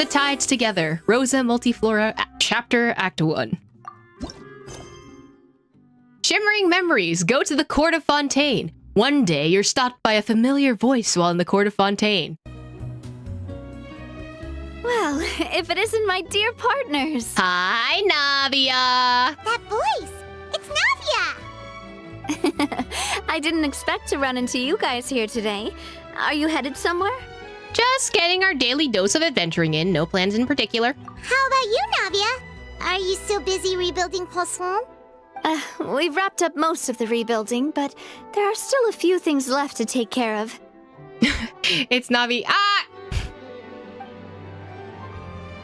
the tides together. Rosa, Multiflora, Chapter, Act 1. Shimmering memories. Go to the Court of Fontaine. One day, you're stopped by a familiar voice while in the Court of Fontaine. Well, if it isn't my dear partners. Hi, Navia! That voice! It's Navia! I didn't expect to run into you guys here today. Are you headed somewhere? Just getting our daily dose of adventuring in. No plans in particular. How about you, Navia? Are you still busy rebuilding Poisson? We've wrapped up most of the rebuilding, but there are still a few things left to take care of. It's Navi. Ah!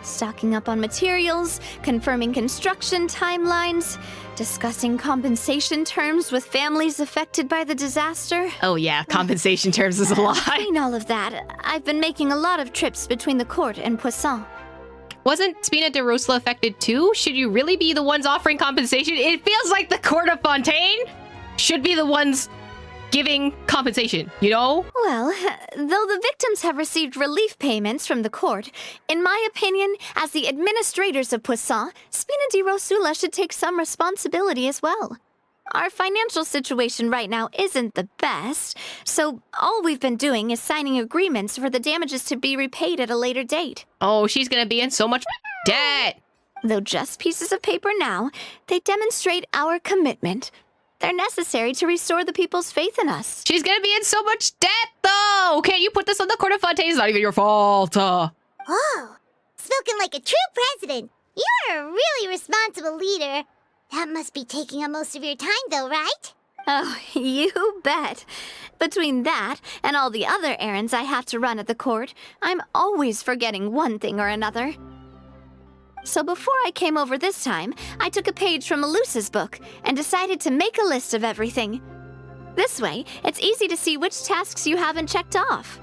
Stocking up on materials, confirming construction timelines, discussing compensation terms with families affected by the disaster. Oh yeah, compensation terms is a lot. Between all of that, I've been making a lot of trips between the court and Poisson. Wasn't Spina de Rosla affected too? Should you really be the ones offering compensation? It feels like the Court of Fontaine should be the ones giving compensation, you know? Well, though the victims have received relief payments from the court, in my opinion, as the administrators of Poisson, Spina di Rosula should take some responsibility as well. Our financial situation right now isn't the best, so all we've been doing is signing agreements for the damages to be repaid at a later date. Oh, she's gonna be in so much debt. Though just pieces of paper now, they demonstrate our commitment. They're necessary to restore the people's faith in us. She's gonna be in so much debt, though! Can't you put this on the Court of Fontaine? It's not even your fault. Oh, spoken like a true president. You're a really responsible leader. That must be taking up most of your time, though, right? Oh, you bet. Between that and all the other errands I have to run at the court, I'm always forgetting one thing or another. So before I came over this time, I took a page from Melusa's book and decided to make a list of everything. This way, it's easy to see which tasks you haven't checked off.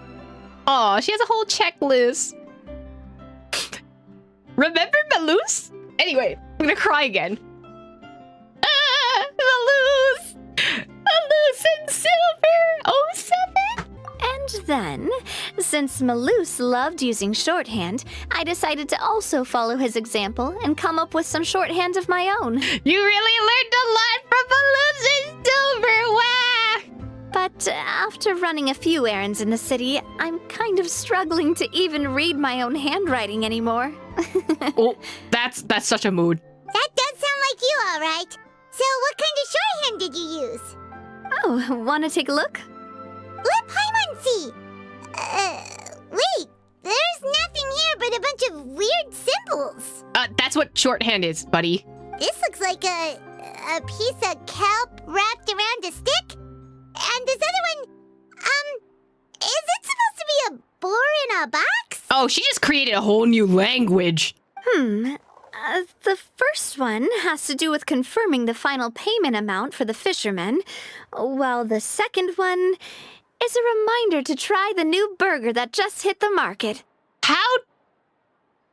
Aw, she has a whole checklist. Remember Melus? Anyway, I'm gonna cry again. Ah, Melus! Melus and Silver! 07? And then, since Melus loved using shorthand, I decided to also follow his example and come up with some shorthand of my own. You really learned a lot from Melus and Silver! Wow! But after running a few errands in the city, I'm kind of struggling to even read my own handwriting anymore. Oh, that's such a mood. That does sound like you, all right. So what kind of shorthand did you use? Oh, want to take a look? Let Paimon see. Wait. There's nothing here but a bunch of weird symbols. That's what shorthand is, buddy. This looks like a piece of kelp wrapped around a stick. And this other one, is it supposed to be a boar in a box? Oh, she just created a whole new language. The first one has to do with confirming the final payment amount for the fishermen, while the second one is a reminder to try the new burger that just hit the market. How?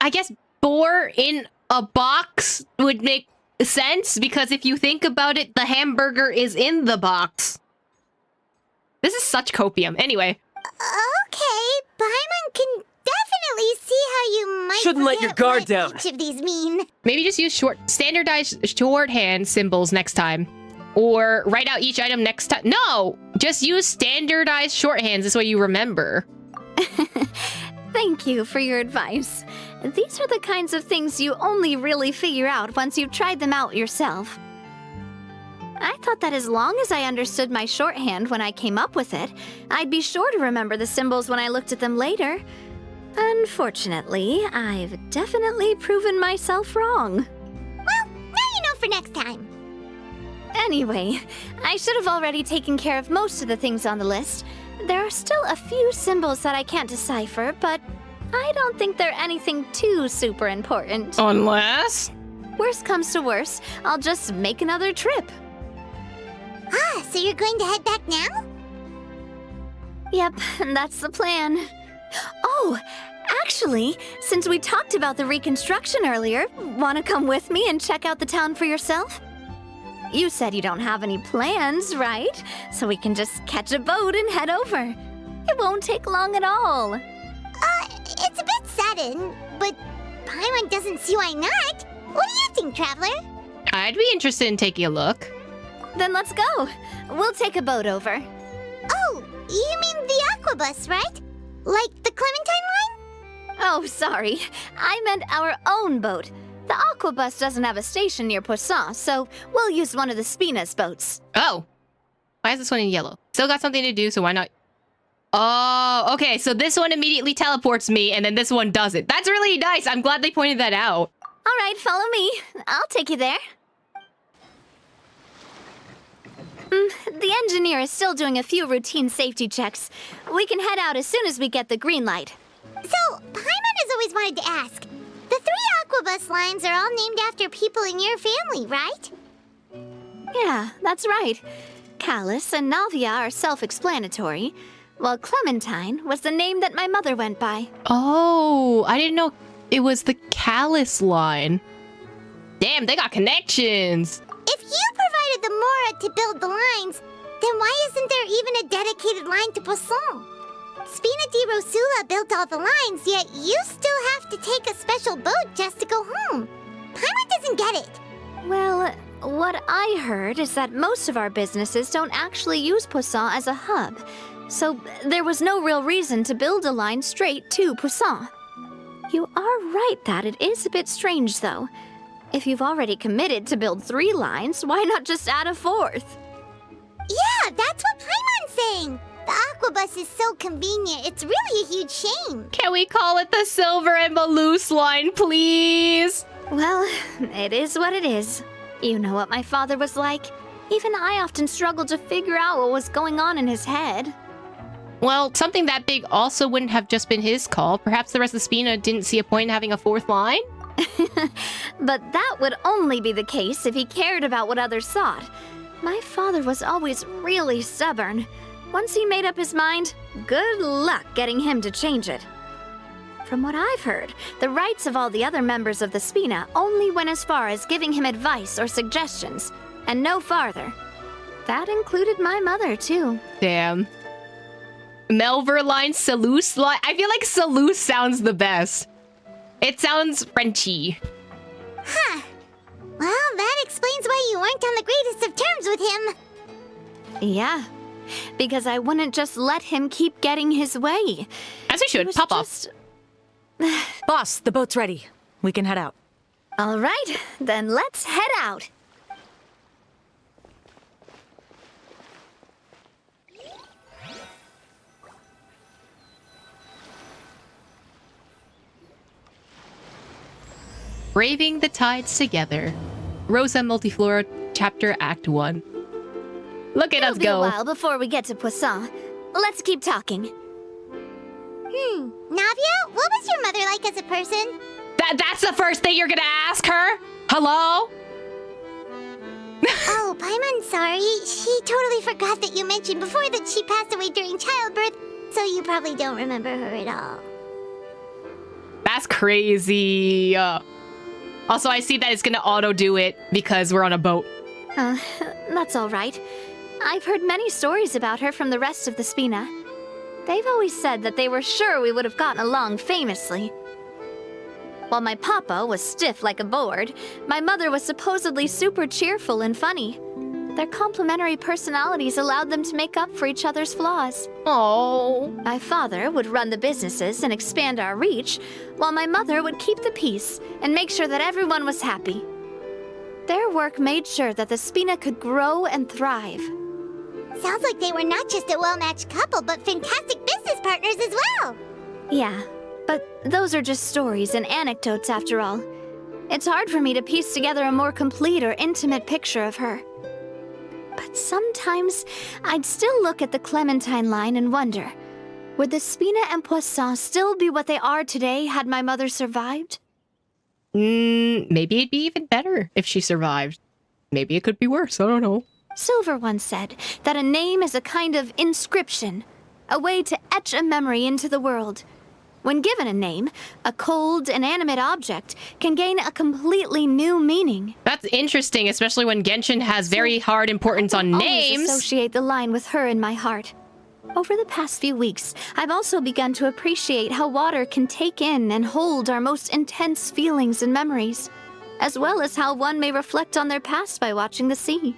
I guess boar in a box would make sense, because if you think about it, the hamburger is in the box. This is such copium. Anyway. Okay, Paimon can definitely see how you might Shouldn't let your forget guard what down. each of these mean. Maybe just use standardized shorthand symbols next time. Or write out each item next time. No! Just use standardized shorthands. This way you remember. Thank you for your advice. These are the kinds of things you only really figure out once you've tried them out yourself. I thought that as long as I understood my shorthand when I came up with it, I'd be sure to remember the symbols when I looked at them later. Unfortunately, I've definitely proven myself wrong. Well, now you know for next time. Anyway, I should have already taken care of most of the things on the list. There are still a few symbols that I can't decipher, but I don't think they're anything too super important. Unless? Worst comes to worst, I'll just make another trip. So you're going to head back now? Yep, that's the plan. Oh, actually, since we talked about the reconstruction earlier, want to come with me and check out the town for yourself? You said you don't have any plans, right? So we can just catch a boat and head over. It won't take long at all. It's a bit sad Latin, but Paimon doesn't see why not. What do you think, Traveler? I'd be interested in taking a look. Then let's go. We'll take a boat over. Oh, you mean the Aquabus, right? Like the Clementine line? Oh, sorry. I meant our own boat. The Aquabus doesn't have a station near Poisson, so we'll use one of the Spina's boats. Oh. Why is this one in yellow? Still got something to do, so why not? Oh, okay, so this one immediately teleports me, and then this one doesn't. That's really nice. I'm glad they pointed that out. All right, follow me. I'll take you there. The engineer is still doing a few routine safety checks. We can head out as soon as we get the green light. So, Paimon has always wanted to ask. The 3 Aquabus lines are all named after people in your family, right? Yeah, that's right. Callus and Navia are self-explanatory, while Clementine was the name that my mother went by. Oh, I didn't know it was the Callus line. Damn, they got connections. If you provided the Mora to build the lines, then why isn't there even a dedicated line to Poisson? Spina di Rosula built all the lines, yet you still have to take a special boat just to go home. Paimon doesn't get it. Well, what I heard is that most of our businesses don't actually use Poisson as a hub, so there was no real reason to build a line straight to Poisson. You are right that it is a bit strange, though. If you've already committed to build 3 lines, why not just add a 4th? Yeah, that's what Paimon's saying. The Aquabus is so convenient, it's really a huge shame. Can we call it the Silver and Malouse line, please? Well, it is what it is. You know what my father was like. Even I often struggled to figure out what was going on in his head. Well, something that big also wouldn't have just been his call. Perhaps the rest of Spina didn't see a point in having a 4th line? But that would only be the case if he cared about what others thought. My father was always really stubborn. Once he made up his mind, good luck getting him to change it. From what I've heard, the rights of all the other members of the Spina only went as far as giving him advice or suggestions, and no farther. That included my mother, too. Damn. Melver line, Selous line. I feel like Selous sounds the best. It sounds Frenchy. Huh. Well, that explains why you weren't on the greatest of terms with him. Yeah, because I wouldn't just let him keep getting his way. As we should. Pop off. Boss, the boat's ready. We can head out. All right, then let's head out. Braving the Tides Together. Rosa Multiflora, Chapter Act 1. Look at us It'll be a go. while before we get to Poisson. Let's keep talking. Navia, what was your mother like as a person? That's the first thing you're gonna ask her? Hello? Oh, Paimon's sorry. She totally forgot that you mentioned before that she passed away during childbirth, so you probably don't remember her at all. That's crazy. Also, I see that it's gonna auto-do it because we're on a boat. That's all right. I've heard many stories about her from the rest of the Spina. They've always said that they were sure we would have gotten along famously. While my papa was stiff like a board, my mother was supposedly super cheerful and funny. Their complementary personalities allowed them to make up for each other's flaws. Oh. My father would run the businesses and expand our reach, while my mother would keep the peace and make sure that everyone was happy. Their work made sure that the Spina could grow and thrive. Sounds like they were not just a well-matched couple, but fantastic business partners as well. Yeah, but those are just stories and anecdotes after all. It's hard for me to piece together a more complete or intimate picture of her. But sometimes I'd still look at the Clementine line and wonder, would the Spina and Poisson still be what they are today had my mother survived? Maybe it'd be even better if she survived. Maybe it could be worse, I don't know. Silver once said that a name is a kind of inscription, a way to etch a memory into the world. When given a name, a cold, inanimate object can gain a completely new meaning. That's interesting, especially when Genshin has very hard importance on Always names. associate the line with her in my heart. Over the past few weeks, I've also begun to appreciate how water can take in and hold our most intense feelings and memories, as well as how one may reflect on their past by watching the sea.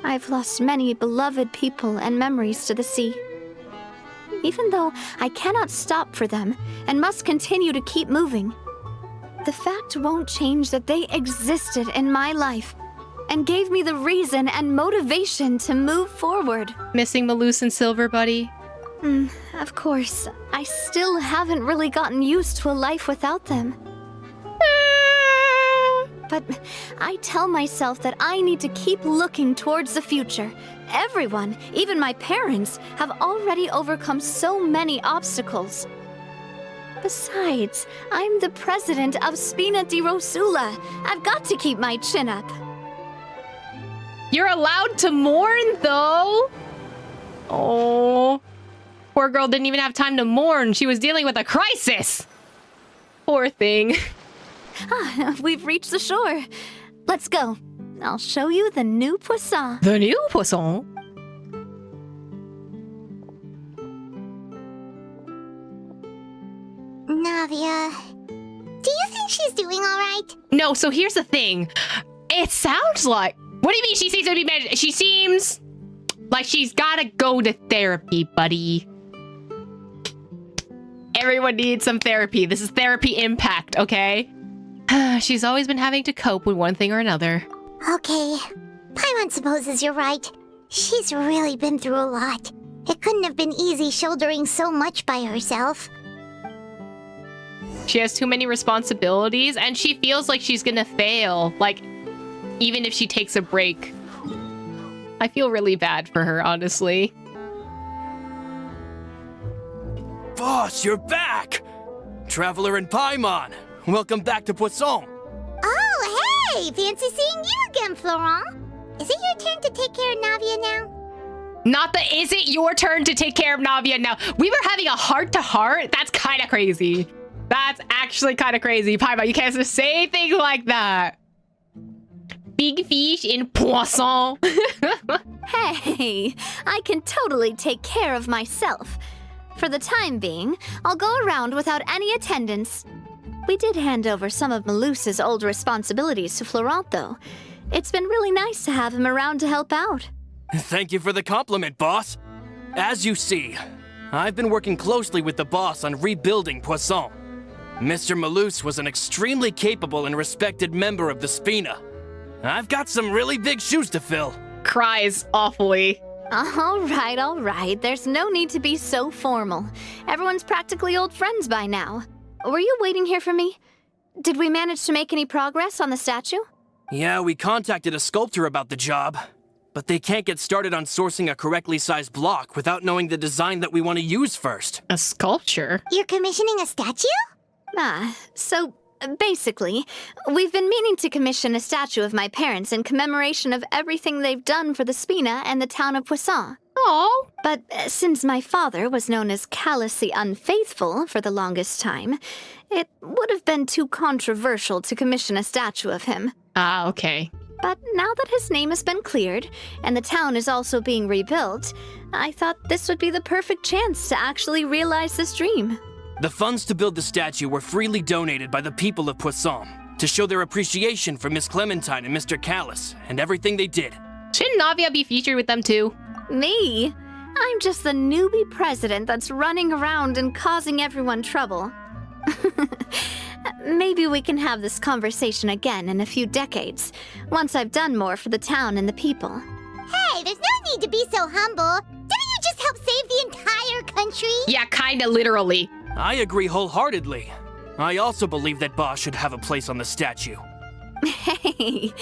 I've lost many beloved people and memories to the sea. Even though I cannot stop for them and must continue to keep moving, the fact won't change that they existed in my life and gave me the reason and motivation to move forward. Missing Malus and Silver, buddy? Of course, I still haven't really gotten used to a life without them. But I tell myself that I need to keep looking towards the future. Everyone, even my parents, have already overcome so many obstacles. Besides, I'm the president of Spina di Rosula. I've got to keep my chin up. You're allowed to mourn, though. Oh, poor girl didn't even have time to mourn. She was dealing with a crisis. Poor thing. We've reached the shore. Let's go. I'll show you the new poisson. The new poisson? Navia, do you think she's doing all right? No, so here's the thing. It sounds like... What do you mean she seems to be managed? She seems like she's gotta go to therapy, buddy. Everyone needs some therapy. This is therapy impact, okay? She's always been having to cope with one thing or another. Okay. Paimon supposes you're right. She's really been through a lot. It couldn't have been easy shouldering so much by herself. She has too many responsibilities, and she feels like she's gonna fail. Like, even if she takes a break. I feel really bad for her, honestly. Boss, you're back! Traveler and Paimon, welcome back to Poisson. Oh, hey! Fancy seeing you again, Florent. Is it your turn to take care of Navia now? Not the is it your turn to take care of Navia now. We were having a heart-to-heart? That's kind of crazy. That's actually kind of crazy. Paimon, you can't just say things like that. Big fish in poisson. Hey, I can totally take care of myself. For the time being, I'll go around without any attendance. We did hand over some of Malus's old responsibilities to Florent, though. It's been really nice to have him around to help out. Thank you for the compliment, boss. As you see, I've been working closely with the boss on rebuilding Poisson. Mr. Malus was an extremely capable and respected member of the Spina. I've got some really big shoes to fill. Cries awfully. All right. There's no need to be so formal. Everyone's practically old friends by now. Were you waiting here for me? Did we manage to make any progress on the statue? Yeah, we contacted a sculptor about the job, but they can't get started on sourcing a correctly sized block without knowing the design that we want to use first. A sculpture? You're commissioning a statue? So basically, we've been meaning to commission a statue of my parents in commemoration of everything they've done for the Spina and the town of Poisson. Oh. But since my father was known as Callus the Unfaithful for the longest time, it would have been too controversial to commission a statue of him. Ah, okay. But now that his name has been cleared, and the town is also being rebuilt, I thought this would be the perfect chance to actually realize this dream. The funds to build the statue were freely donated by the people of Poisson to show their appreciation for Miss Clementine and Mr. Callus and everything they did. Shouldn't Navia be featured with them too? Me? I'm just the newbie president that's running around and causing everyone trouble. Maybe we can have this conversation again in a few decades, once I've done more for the town and the people. Hey, there's no need to be so humble. Didn't you just help save the entire country? Yeah, kinda literally. I agree wholeheartedly. I also believe that Boss should have a place on the statue. Hey,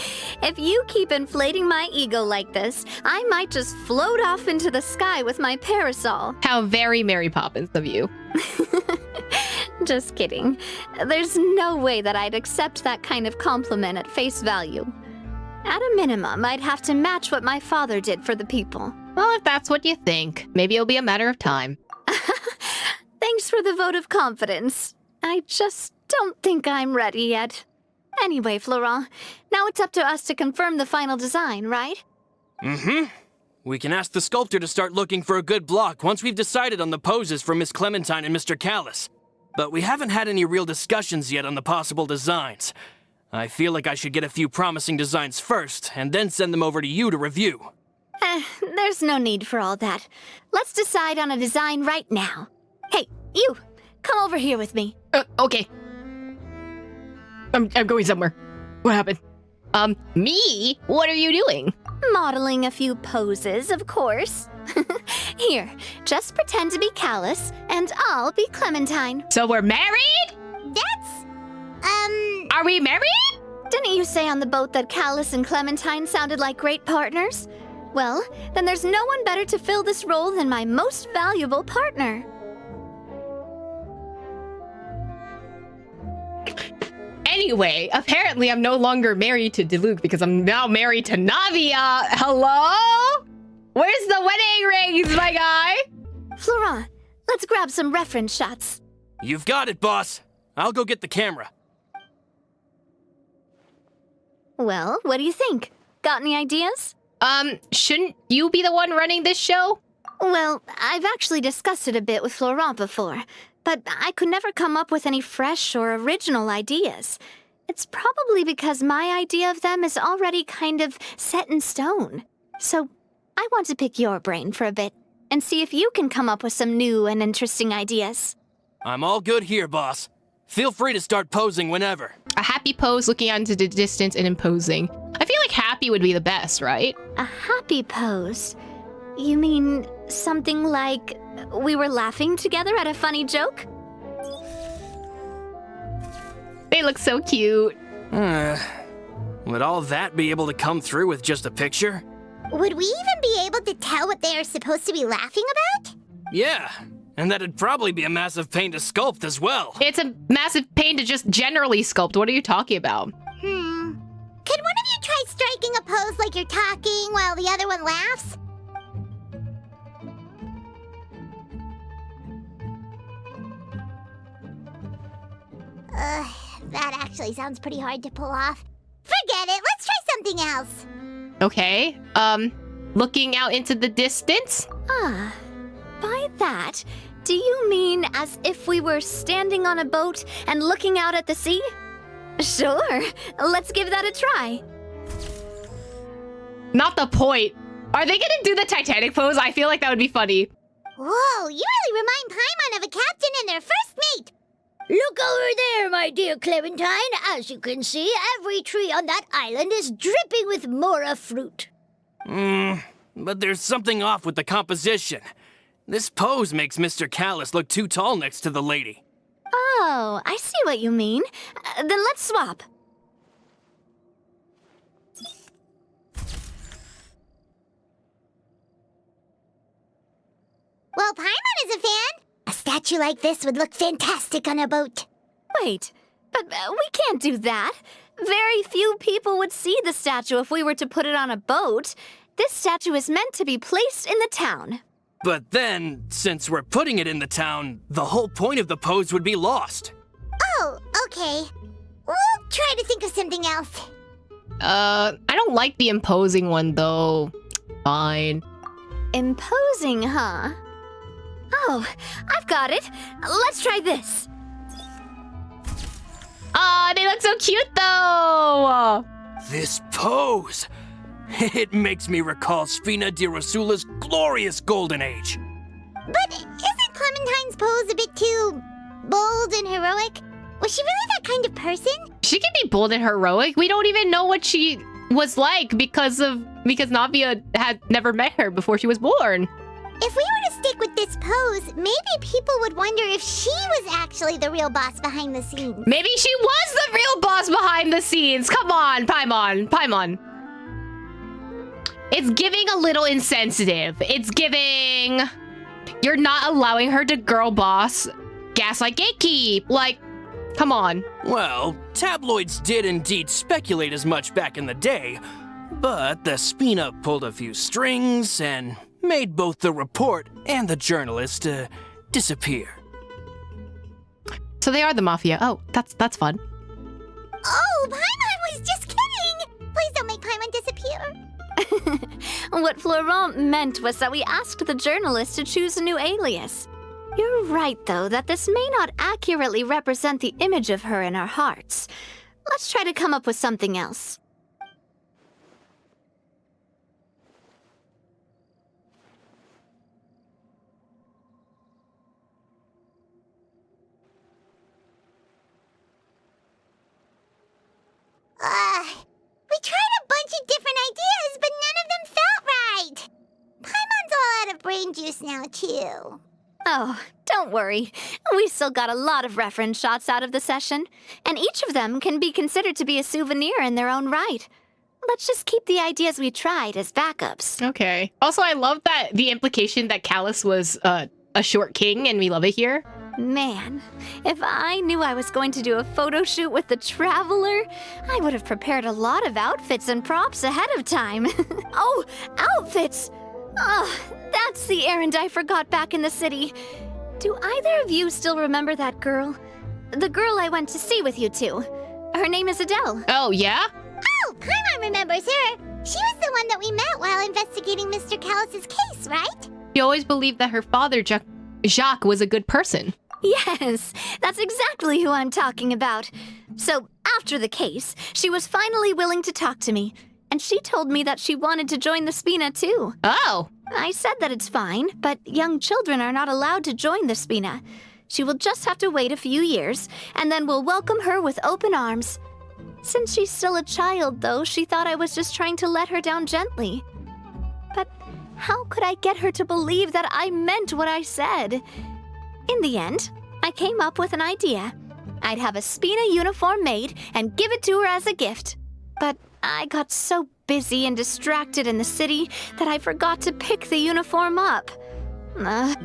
if you keep inflating my ego like this, I might just float off into the sky with my parasol. How very Mary Poppins of you. Just kidding. There's no way that I'd accept that kind of compliment at face value. At a minimum, I'd have to match what my father did for the people. Well, if that's what you think, maybe it'll be a matter of time. Thanks for the vote of confidence. I just don't think I'm ready yet. Anyway, Florent, now it's up to us to confirm the final design, right? Mm-hmm. We can ask the sculptor to start looking for a good block once we've decided on the poses for Miss Clementine and Mr. Callis. But we haven't had any real discussions yet on the possible designs. I feel like I should get a few promising designs first, and then send them over to you to review. There's no need for all that. Let's decide on a design right now. Hey, you! Come over here with me. Okay. I'm going somewhere. What happened? Me? What are you doing? Modeling a few poses, of course. Here, just pretend to be Callis, and I'll be Clementine. So we're married? That's, Are we married? Didn't you say on the boat that Callis and Clementine sounded like great partners? Well, then there's no one better to fill this role than my most valuable partner. Anyway, apparently I'm no longer married to Diluc because I'm now married to Navia. Hello? Where's the wedding rings, my guy? Flora, let's grab some reference shots. You've got it, boss. I'll go get the camera. Well, what do you think? Got any ideas? Shouldn't you be the one running this show? Well, I've actually discussed it a bit with Florent before, but I could never come up with any fresh or original ideas. It's probably because my idea of them is already kind of set in stone. So I want to pick your brain for a bit and see if you can come up with some new and interesting ideas. I'm all good here, boss. Feel free to start posing whenever. A happy pose looking out into the distance and imposing. I feel like happy would be the best, right? A happy pose? You mean something like we were laughing together at a funny joke? They look so cute. Would all that be able to come through with just a picture? would we even be able to tell what they are supposed to be laughing about? Yeah, and that'd probably be a massive pain to sculpt as well. It's a massive pain to just generally sculpt. What are you talking about? Could one of you try striking a pose like you're talking while the other one laughs? That actually sounds pretty hard to pull off. Forget it, let's try something else. Okay, looking out into the distance? Ah, by that, do you mean as if we were standing on a boat and looking out at the sea? Sure, let's give that a try. Not the point. Are they gonna do the Titanic pose? I feel like that would be funny. Whoa, you really remind Paimon of a captain and their first mate. Look over there, my dear Clementine. As you can see, every tree on that island is dripping with mora fruit. But there's something off with the composition. This pose makes Mr. Callis look too tall next to the lady. Oh, I see what you mean. Then let's swap. Well, Paimon is a fan. A statue like this would look fantastic on a boat. Wait, but we can't do that. Very few people would see the statue if we were to put it on a boat. This statue is meant to be placed in the town. But then, since we're putting it in the town, the whole point of the pose would be lost. Oh, okay. We'll try to think of something else. I don't like the imposing one, though. Fine. Imposing, huh? Oh, I've got it. Let's try this. Aw, they look so cute, though! This pose! It makes me recall Spina di Rosula's glorious golden age. But isn't Clementine's pose a bit too bold and heroic? Was she really that kind of person? She can be bold and heroic. We don't even know what she was like because Navia had never met her before she was born. If we were to stick with this pose, maybe people would wonder if she was actually the real boss behind the scenes. Maybe she was the real boss behind the scenes. Come on, Paimon. It's giving a little insensitive. It's giving... You're not allowing her to girl boss gaslight gatekeep. Like, come on. Well, tabloids did indeed speculate as much back in the day, but the Spina pulled a few strings and made both the report and the journalist disappear. So they are the Mafia. Oh, that's fun. Oh, Paimon was just kidding! Please don't make Paimon disappear. What Florent meant was that we asked the journalist to choose a new alias. You're right, though, that this may not accurately represent the image of her in our hearts. Let's try to come up with something else. We tried a bunch of different ideas, but none of them felt right. Paimon's all out of brain juice now, too. Oh, don't worry. We still got a lot of reference shots out of the session, and each of them can be considered to be a souvenir in their own right. Let's just keep the ideas we tried as backups. Okay. Also, I love that the implication that Callus was a short king, and we love it here. Man, if I knew I was going to do a photo shoot with the Traveler, I would have prepared a lot of outfits and props ahead of time. Oh, outfits! Oh, that's the errand I forgot back in the city. Do either of you still remember that girl? The girl I went to see with you two. Her name is Adele. Oh, yeah? Oh, Paimon remembers her. She was the one that we met while investigating Mr. Callus's case, right? She always believed that her father, Jacques, was a good person. Yes, that's exactly who I'm talking about. So, after the case, she was finally willing to talk to me. And she told me that she wanted to join the Spina too. Oh. I said that it's fine, but young children are not allowed to join the Spina. She will just have to wait a few years, and then we'll welcome her with open arms. Since she's still a child, though, she thought I was just trying to let her down gently. But how could I get her to believe that I meant what I said? In the end, I came up with an idea. I'd have a Spina uniform made and give it to her as a gift. But I got so busy and distracted in the city that I forgot to pick the uniform up.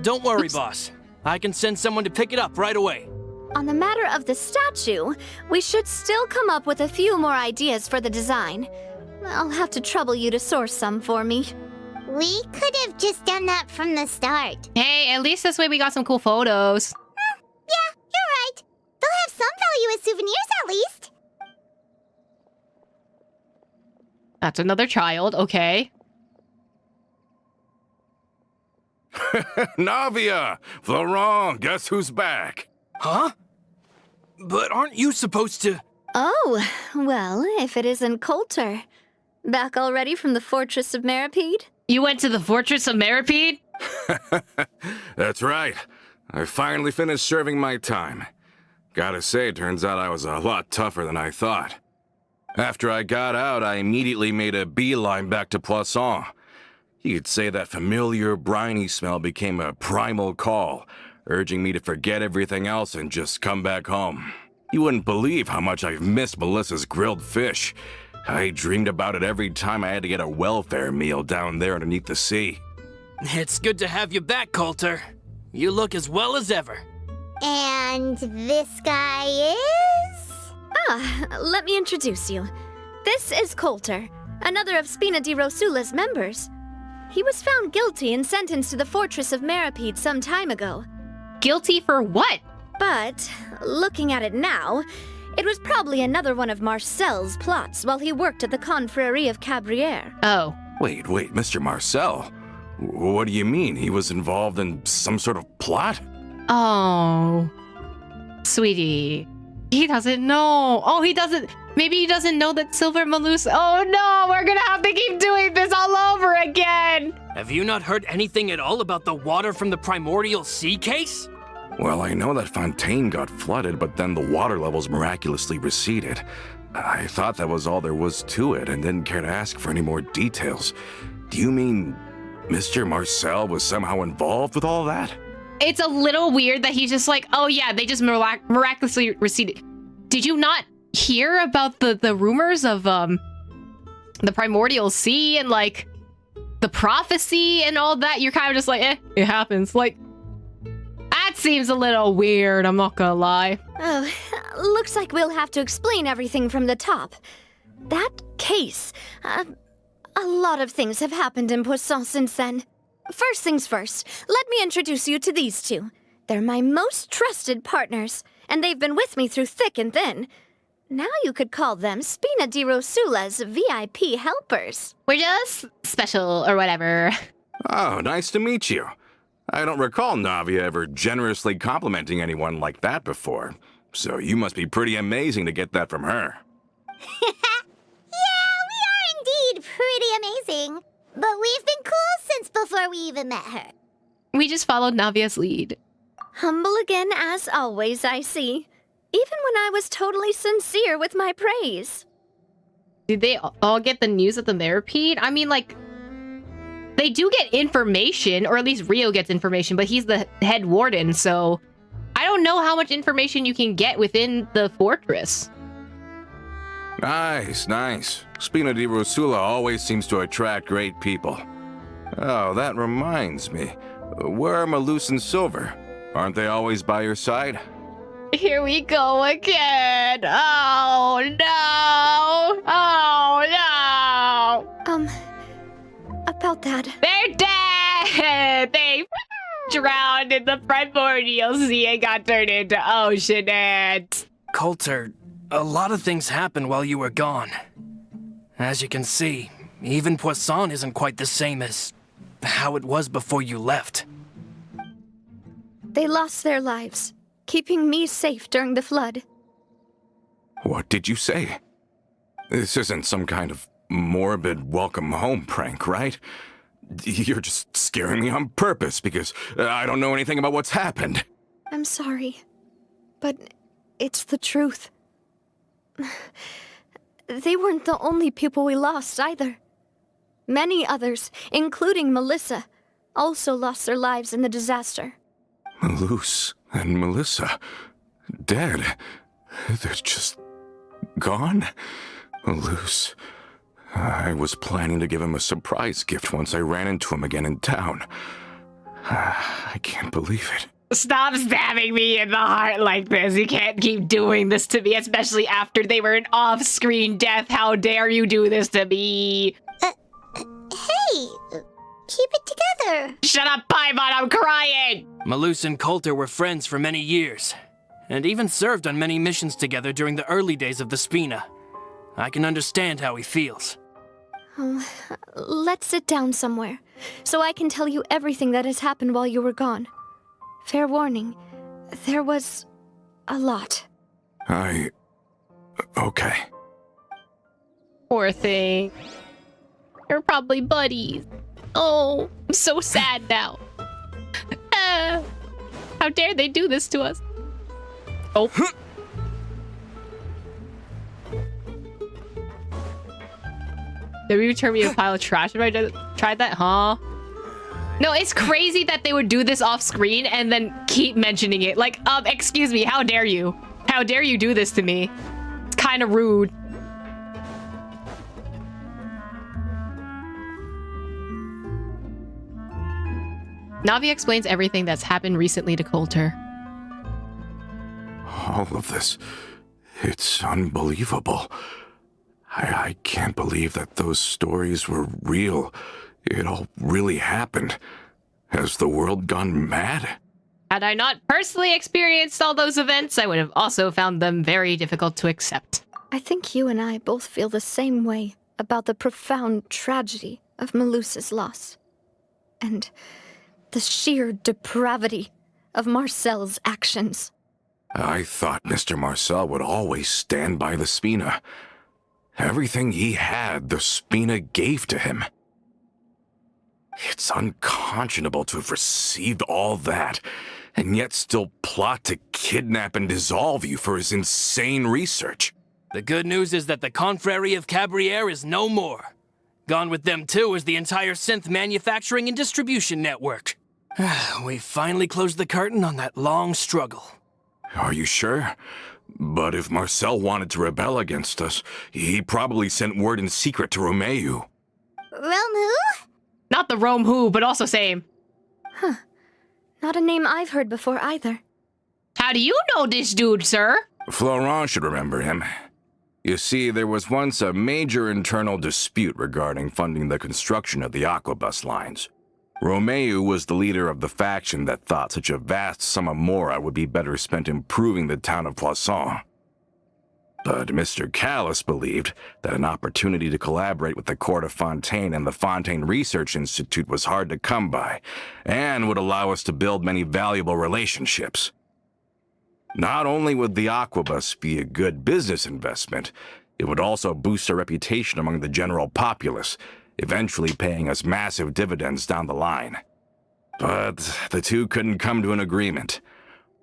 Don't worry, boss. I can send someone to pick it up right away. On the matter of the statue, we should still come up with a few more ideas for the design. I'll have to trouble you to source some for me. We could have just done that from the start. Hey, at least this way we got some cool photos. Yeah, you're right. They'll have some value as souvenirs at least. That's another child, okay. Navia! Florent, guess who's back? Huh? But aren't you supposed to... Oh, well, if it isn't Coulter. Back already from the Fortress of Meripede? You went to the Fortress of Meripede? That's right. I finally finished serving my time. Gotta say, turns out I was a lot tougher than I thought. After I got out, I immediately made a beeline back to Poisson. You could say that familiar, briny smell became a primal call, urging me to forget everything else and just come back home. You wouldn't believe how much I've missed Melissa's grilled fish. I dreamed about it every time I had to get a welfare meal down there underneath the sea. It's good to have you back, Coulter. You look as well as ever. And this guy is? Let me introduce you. This is Coulter, another of Spina di Rosula's members. He was found guilty and sentenced to the Fortress of Meripede some time ago. Guilty for what? But, looking at it now, it was probably another one of Marcel's plots while he worked at the Confrérie of Cabrières. Oh. Wait, Mr. Marcel? What do you mean? He was involved in some sort of plot? Oh. Sweetie. He doesn't know. Oh, he doesn't. Maybe he doesn't know that Silver Malus. Oh no, we're gonna have to keep doing this all over again. Have you not heard anything at all about the water from the primordial sea case? Well, I know that Fontaine got flooded, but then the water levels miraculously receded. I thought that was all there was to it and didn't care to ask for any more details. Do you mean Mr. Marcel was somehow involved with all that? It's a little weird that he's just like, oh yeah, they just miraculously receded. Did you not hear about the rumors of the primordial sea and like the prophecy and all that? You're kind of just like, it happens. Like, that seems a little weird, I'm not gonna lie. Oh, looks like we'll have to explain everything from the top. That case, a lot of things have happened in Poisson since then. First things first, let me introduce you to these two. They're my most trusted partners, and they've been with me through thick and thin. Now you could call them Spina di Rosula's VIP helpers. We're just special or whatever. Oh, nice to meet you. I don't recall Navia ever generously complimenting anyone like that before, so you must be pretty amazing to get that from her. Yeah, we are indeed pretty amazing. But we've been cool since before we even met her. We just followed Navia's lead. Humble again as always, I see. Even when I was totally sincere with my praise. Did they all get the news of the Mirrorpede? I mean, like, they do get information, or at least Rio gets information, but he's the head warden, so I don't know how much information you can get within the fortress. Nice, nice. Spina di Rosula always seems to attract great people. Oh, that reminds me. Where are Malus and Silver? Aren't they always by your side? Here we go again. Oh, no. Oh, no. About that. They're dead. They drowned in the primordial sea and got turned into ocean ants. Coulter, a lot of things happened while you were gone. As you can see, even Poisson isn't quite the same as how it was before you left. They lost their lives, keeping me safe during the flood. What did you say? This isn't some kind of morbid welcome home prank, right? You're just scaring me on purpose because I don't know anything about what's happened. I'm sorry, but it's the truth. They weren't the only people we lost either. Many others, including Melissa, also lost their lives in the disaster. Malus and Melissa, dead. They're just gone? Malus. I was planning to give him a surprise gift once I ran into him again in town. I can't believe it. Stop stabbing me in the heart like this. You can't keep doing this to me, especially after they were an off-screen death. How dare you do this to me? Hey, keep it together. Shut up, Paimon, I'm crying! Malus and Coulter were friends for many years, and even served on many missions together during the early days of the Spina. I can understand how he feels. Oh, let's sit down somewhere, so I can tell you everything that has happened while you were gone. Fair warning, there was a lot. Okay. Poor thing. You're probably buddies. Oh, I'm so sad now. How dare they do this to us? Oh. Did you turn me a pile of trash if I tried that, huh? No, it's crazy that they would do this off screen and then keep mentioning it. Like, excuse me, how dare you? How dare you do this to me? It's kind of rude. Navia explains everything that's happened recently to Coulter. All of this, it's unbelievable. I can't believe that those stories were real. It all really happened. Has the world gone mad? Had I not personally experienced all those events, I would have also found them very difficult to accept. I think you and I both feel the same way about the profound tragedy of Melusa's loss. And the sheer depravity of Marcel's actions. I thought Mr. Marcel would always stand by the Spina. Everything he had, the Spina gave to him. It's unconscionable to have received all that, and yet still plot to kidnap and dissolve you for his insane research. The good news is that the Confrérie of Cabriere is no more. Gone with them too is the entire synth manufacturing and distribution network. We finally closed the curtain on that long struggle. Are you sure? But if Marcel wanted to rebel against us, he probably sent word in secret to Romeu. Romeu? Not the Rome who, but also same. Huh. Not a name I've heard before either. How do you know this dude, sir? Florent should remember him. You see, there was once a major internal dispute regarding funding the construction of the Aquabus lines. Romeu was the leader of the faction that thought such a vast sum of mora would be better spent improving the town of Poisson. But Mr. Callis believed that an opportunity to collaborate with the Court of Fontaine and the Fontaine Research Institute was hard to come by, and would allow us to build many valuable relationships. Not only would the Aquabus be a good business investment, it would also boost our reputation among the general populace, eventually paying us massive dividends down the line. But the two couldn't come to an agreement.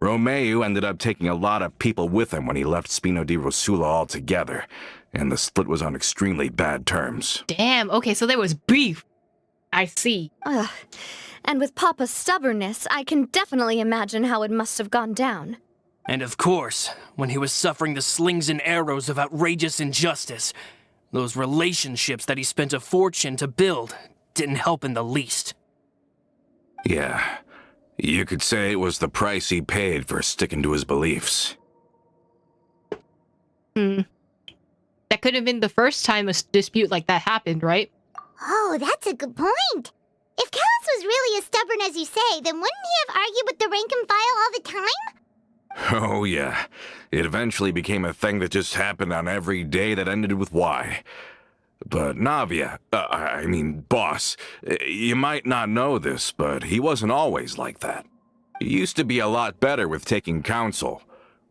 Romeu ended up taking a lot of people with him when he left Spino di Rosula altogether, and the split was on extremely bad terms. Damn, okay, so there was beef. I see. Ugh. And with Papa's stubbornness, I can definitely imagine how it must have gone down. And of course, when he was suffering the slings and arrows of outrageous injustice, those relationships that he spent a fortune to build didn't help in the least. Yeah, you could say it was the price he paid for sticking to his beliefs. That could have been the first time a dispute like that happened, right? Oh, that's a good point. If Callis was really as stubborn as you say, then wouldn't he have argued with the rank and file all the time? Oh yeah, it eventually became a thing that just happened on every day that ended with Y. But Navia, boss, you might not know this, but he wasn't always like that. He used to be a lot better with taking counsel.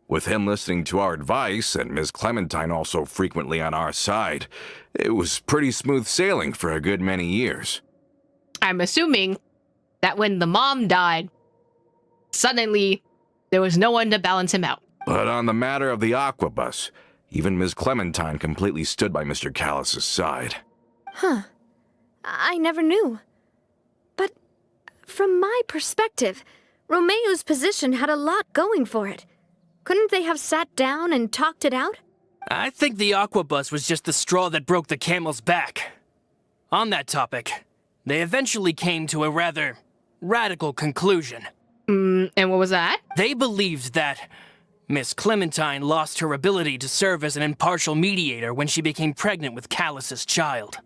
With him listening to our advice, and Ms. Clementine also frequently on our side, it was pretty smooth sailing for a good many years. I'm assuming that when the mom died, suddenly there was no one to balance him out. But on the matter of the Aquabus, even Ms. Clementine completely stood by Mr. Callis's side. Huh. I never knew. But from my perspective, Romeu's position had a lot going for it. Couldn't they have sat down and talked it out? I think the Aquabus was just the straw that broke the camel's back. On that topic, they eventually came to a rather radical conclusion. And what was that? They believed that Miss Clementine lost her ability to serve as an impartial mediator when she became pregnant with Callis's child.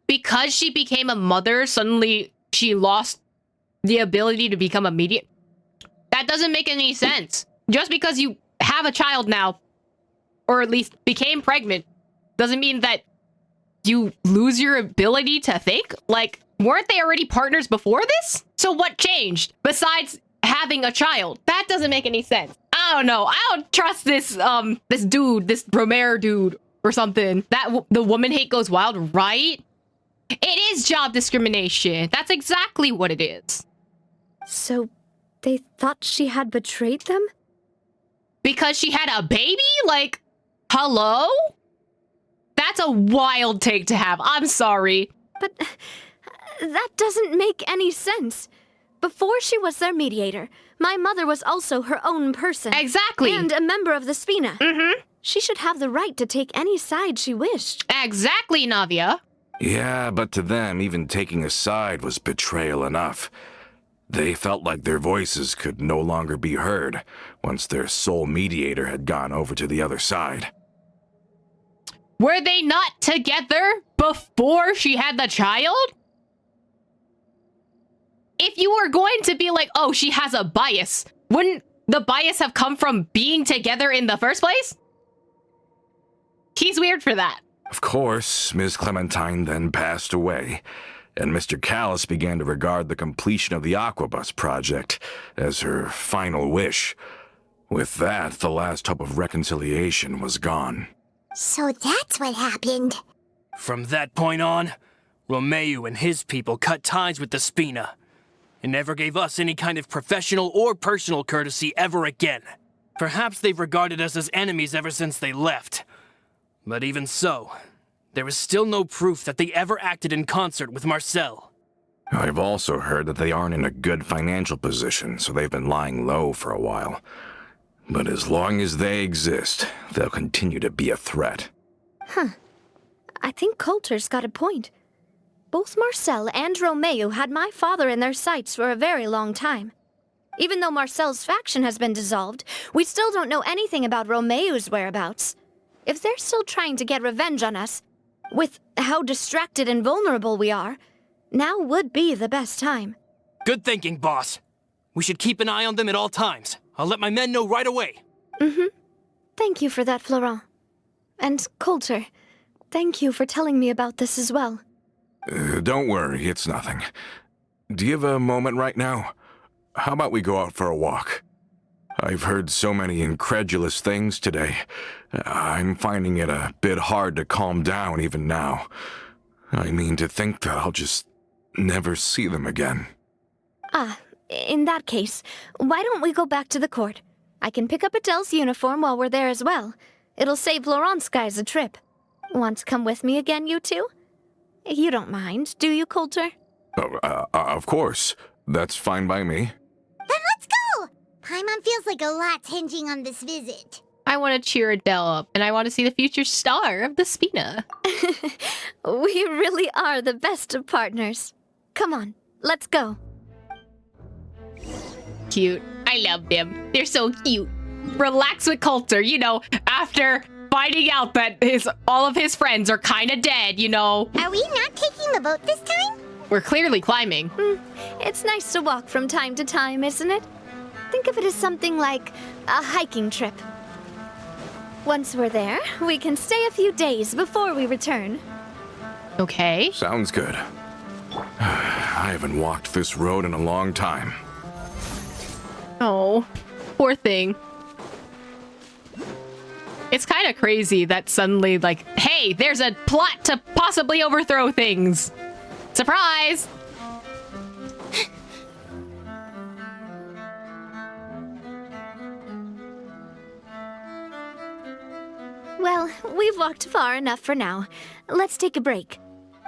Because she became a mother, suddenly she lost the ability to become a mediator? That doesn't make any sense. Just because you have a child now, or at least became pregnant, doesn't mean that you lose your ability to think? Like, weren't they already partners before this? So what changed besides having a child? That doesn't make any sense. I don't know. I don't trust this dude, this Romero dude or something. The woman hate goes wild, right? It is job discrimination. That's exactly what it is. So they thought she had betrayed them? Because she had a baby? Like, hello? That's a wild take to have. I'm sorry. But that doesn't make any sense. Before she was their mediator, my mother was also her own person. Exactly. And a member of the Spina. Mm-hmm. She should have the right to take any side she wished. Exactly, Navia. Yeah, but to them, even taking a side was betrayal enough. They felt like their voices could no longer be heard once their sole mediator had gone over to the other side. Were they not together before she had the child? If you were going to be like, oh, she has a bias, wouldn't the bias have come from being together in the first place? He's weird for that. Of course, Ms. Clementine then passed away, and Mr. Callis began to regard the completion of the Aquabus project as her final wish. With that, the last hope of reconciliation was gone. So that's what happened. From that point on, Romeu and his people cut ties with the Spina, and never gave us any kind of professional or personal courtesy ever again. Perhaps they've regarded us as enemies ever since they left. But even so, there is still no proof that they ever acted in concert with Marcel. I've also heard that they aren't in a good financial position, so they've been lying low for a while. But as long as they exist, they'll continue to be a threat. Huh. I think Coulter's got a point. Both Marcel and Romeu had my father in their sights for a very long time. Even though Marcel's faction has been dissolved, we still don't know anything about Romeu's whereabouts. If they're still trying to get revenge on us, with how distracted and vulnerable we are, now would be the best time. Good thinking, boss. We should keep an eye on them at all times. I'll let my men know right away. Mm-hmm. Thank you for that, Florent. And Coulter, thank you for telling me about this as well. Don't worry, it's nothing. Do you have a moment right now? How about we go out for a walk? I've heard so many incredulous things today. I'm finding it a bit hard to calm down even now. I mean, to think that I'll just never see them again. Ah, in that case, why don't we go back to the court? I can pick up Adele's uniform while we're there as well. It'll save Laurent's guys a trip. Want to come with me again, you two? You don't mind, do you, Coulter? Of course. That's fine by me. Then let's go! Paimon feels like a lot's hinging on this visit. I want to cheer Adele up, and I want to see the future star of the Spina. We really are the best of partners. Come on, let's go. Cute. I love them. They're so cute. Relax with Coulter, you know, after finding out that all of his friends are kind of dead, you know. Are we not taking the boat this time? We're clearly climbing. It's nice to walk from time to time, isn't it? Think of it as something like a hiking trip. Once we're there, we can stay a few days before we return. Okay. Sounds good. I haven't walked this road in a long time. Oh, poor thing. It's kind of crazy that suddenly, like, hey, there's a plot to possibly overthrow things. Surprise! Well, we've walked far enough for now. Let's take a break.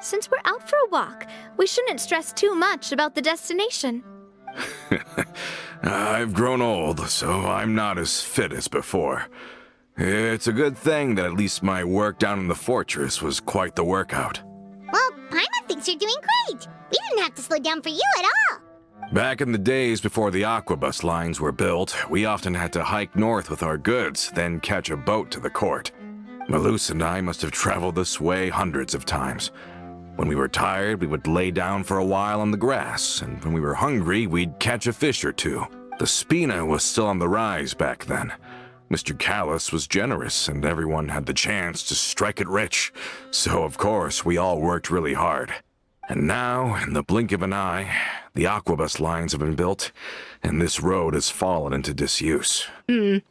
Since we're out for a walk, we shouldn't stress too much about the destination. I've grown old, so I'm not as fit as before. It's a good thing that at least my work down in the fortress was quite the workout. Well, Paimon thinks you're doing great. We didn't have to slow down for you at all. Back in the days before the aquabus lines were built, we often had to hike north with our goods, then catch a boat to the court. Malus and I must have traveled this way hundreds of times. When we were tired, we would lay down for a while on the grass, and when we were hungry, we'd catch a fish or two. The Spina was still on the rise back then. Mr. Callus was generous, and everyone had the chance to strike it rich. So, of course, we all worked really hard. And now, in the blink of an eye, the aquabus lines have been built, and this road has fallen into disuse. Is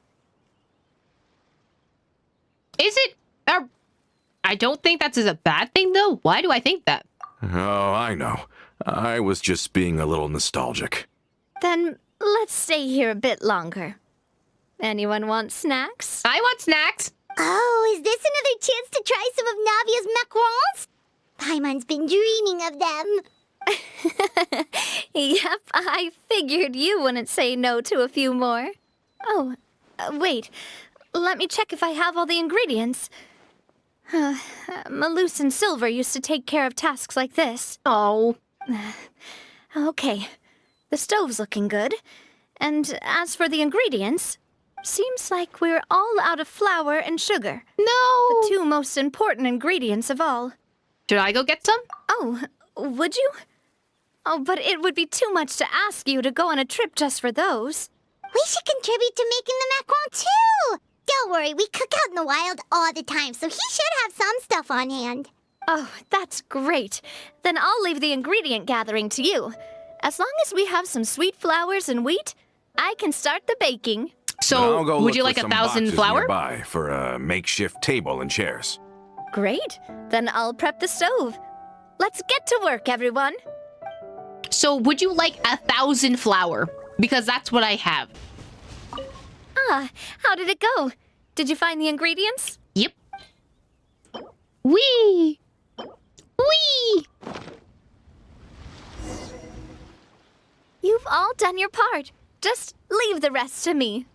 it? I don't think that's a bad thing, though. Why do I think that? Oh, I know. I was just being a little nostalgic. Then let's stay here a bit longer. Anyone want snacks? I want snacks. Oh, is this another chance to try some of Navia's macarons? Paimon's been dreaming of them. Yep, I figured you wouldn't say no to a few more. Oh, wait. Let me check if I have all the ingredients. Malus and Silver used to take care of tasks like this. Oh. Okay, the stove's looking good. And as for the ingredients, seems like we're all out of flour and sugar. No. The two most important ingredients of all. Should I go get some? Oh, would you? Oh, but it would be too much to ask you to go on a trip just for those. We should contribute to making the macaron too. Don't worry, we cook out in the wild all the time, so he should have some stuff on hand. Oh, that's great. Then I'll leave the ingredient gathering to you. As long as we have some sweet flours and wheat, I can start the baking. So, I'll go would look you for like some 1,000 boxes flour? nearby for a makeshift table and chairs. Great. Then I'll prep the stove. Let's get to work, everyone. So, would you like 1,000 flour? Because that's what I have. Ah, how did it go? Did you find the ingredients? Yep. Whee! Whee! You've all done your part. Just leave the rest to me.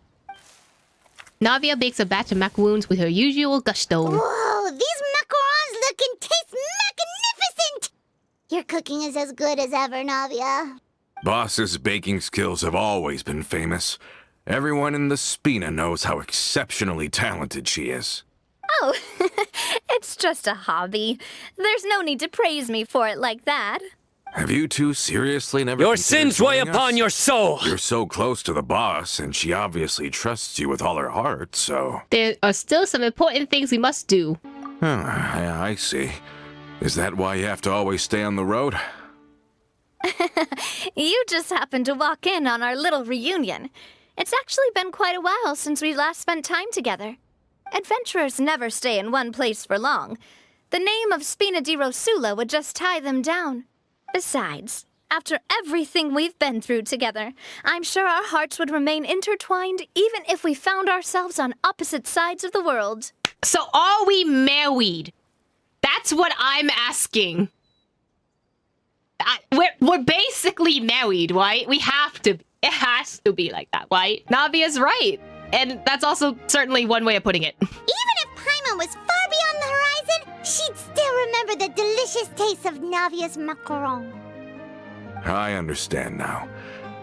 Navia bakes a batch of macaroons with her usual gusto. Whoa, these macarons look and taste magnificent! Your cooking is as good as ever, Navia. Boss's baking skills have always been famous. Everyone in the Spina knows how exceptionally talented she is. Oh, it's just a hobby. There's no need to praise me for it like that. Have you two seriously never Your considered sins weigh joining upon us? your soul! You're so close to the boss, and she obviously trusts you with all her heart, so... There are still some important things we must do. I see. Is that why you have to always stay on the road? You just happened to walk in on our little reunion. It's actually been quite a while since we last spent time together. Adventurers never stay in one place for long. The name of Spina di Rosula would just tie them down. Besides, after everything we've been through together, I'm sure our hearts would remain intertwined even if we found ourselves on opposite sides of the world. So are we married? That's what I'm asking. We're basically married, right? We have to. It has to be like that, right? Navia's right. And that's also certainly one way of putting it. Even if Paimon was far beyond the horizon, she'd still remember the delicious taste of Navia's macaron. I understand now.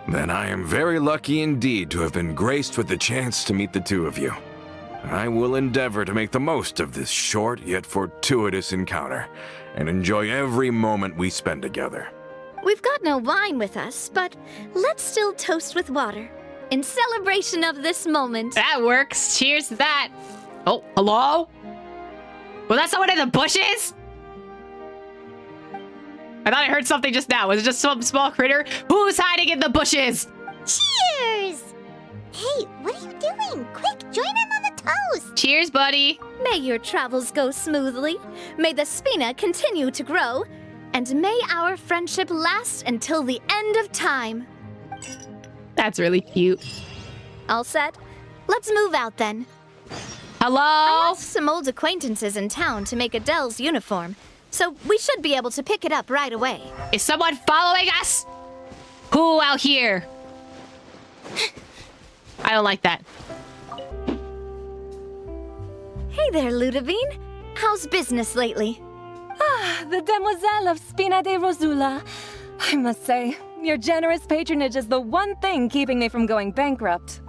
Then I am very lucky indeed to have been graced with the chance to meet the two of you. I will endeavor to make the most of this short yet fortuitous encounter, and enjoy every moment we spend together. We've got no wine with us, but let's still toast with water in celebration of this moment. That works. Cheers to that. Oh, hello? Was that someone in the bushes? I thought I heard something just now. Was it just some small critter? Who's hiding in the bushes? Cheers! Hey, what are you doing? Quick, join in on the toast! Cheers, buddy. May your travels go smoothly. May the Spina continue to grow. And may our friendship last until the end of time. That's really cute. All set? Let's move out then. Hello? I asked some old acquaintances in town to make Adele's uniform, so we should be able to pick it up right away. Is someone following us? Who out here? I don't like that. Hey there, Ludovine. How's business lately? The Demoiselle of Spina di Rosula. I must say, your generous patronage is the one thing keeping me from going bankrupt.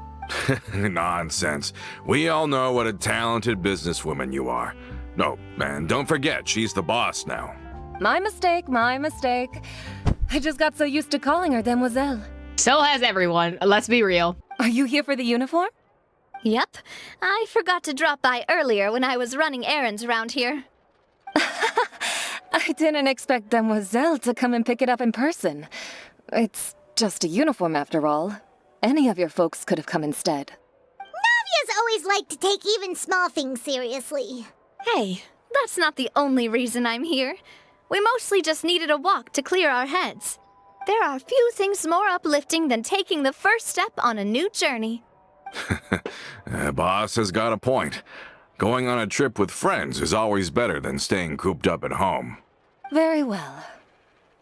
Nonsense. We all know what a talented businesswoman you are. No, and don't forget, she's the boss now. My mistake, my mistake. I just got so used to calling her Demoiselle. So has everyone. Let's be real. Are you here for the uniform? Yep. I forgot to drop by earlier when I was running errands around here. I didn't expect Demoiselle to come and pick it up in person. It's just a uniform after all. Any of your folks could have come instead. Navia's always liked to take even small things seriously. Hey, that's not the only reason I'm here. We mostly just needed a walk to clear our heads. There are few things more uplifting than taking the first step on a new journey. Boss has got a point. Going on a trip with friends is always better than staying cooped up at home. Very well.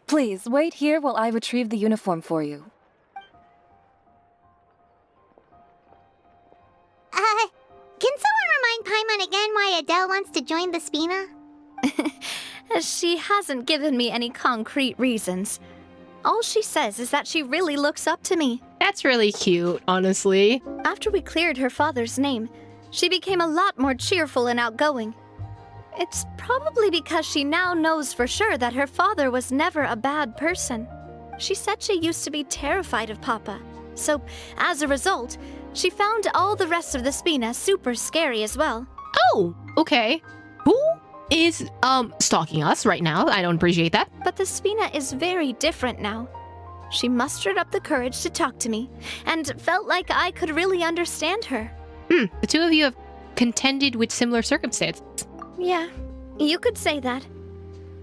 Please, wait here while I retrieve the uniform for you. Can someone remind Paimon again why Adele wants to join the Spina? She hasn't given me any concrete reasons. All she says is that she really looks up to me. That's really cute, honestly. After we cleared her father's name, she became a lot more cheerful and outgoing. It's probably because she now knows for sure that her father was never a bad person. She said she used to be terrified of Papa. So, as a result, she found all the rest of the Spina super scary as well. Oh, okay. Who is, stalking us right now? I don't appreciate that. But the Spina is very different now. She mustered up the courage to talk to me, and felt like I could really understand her. The two of you have contended with similar circumstances. Yeah, you could say that.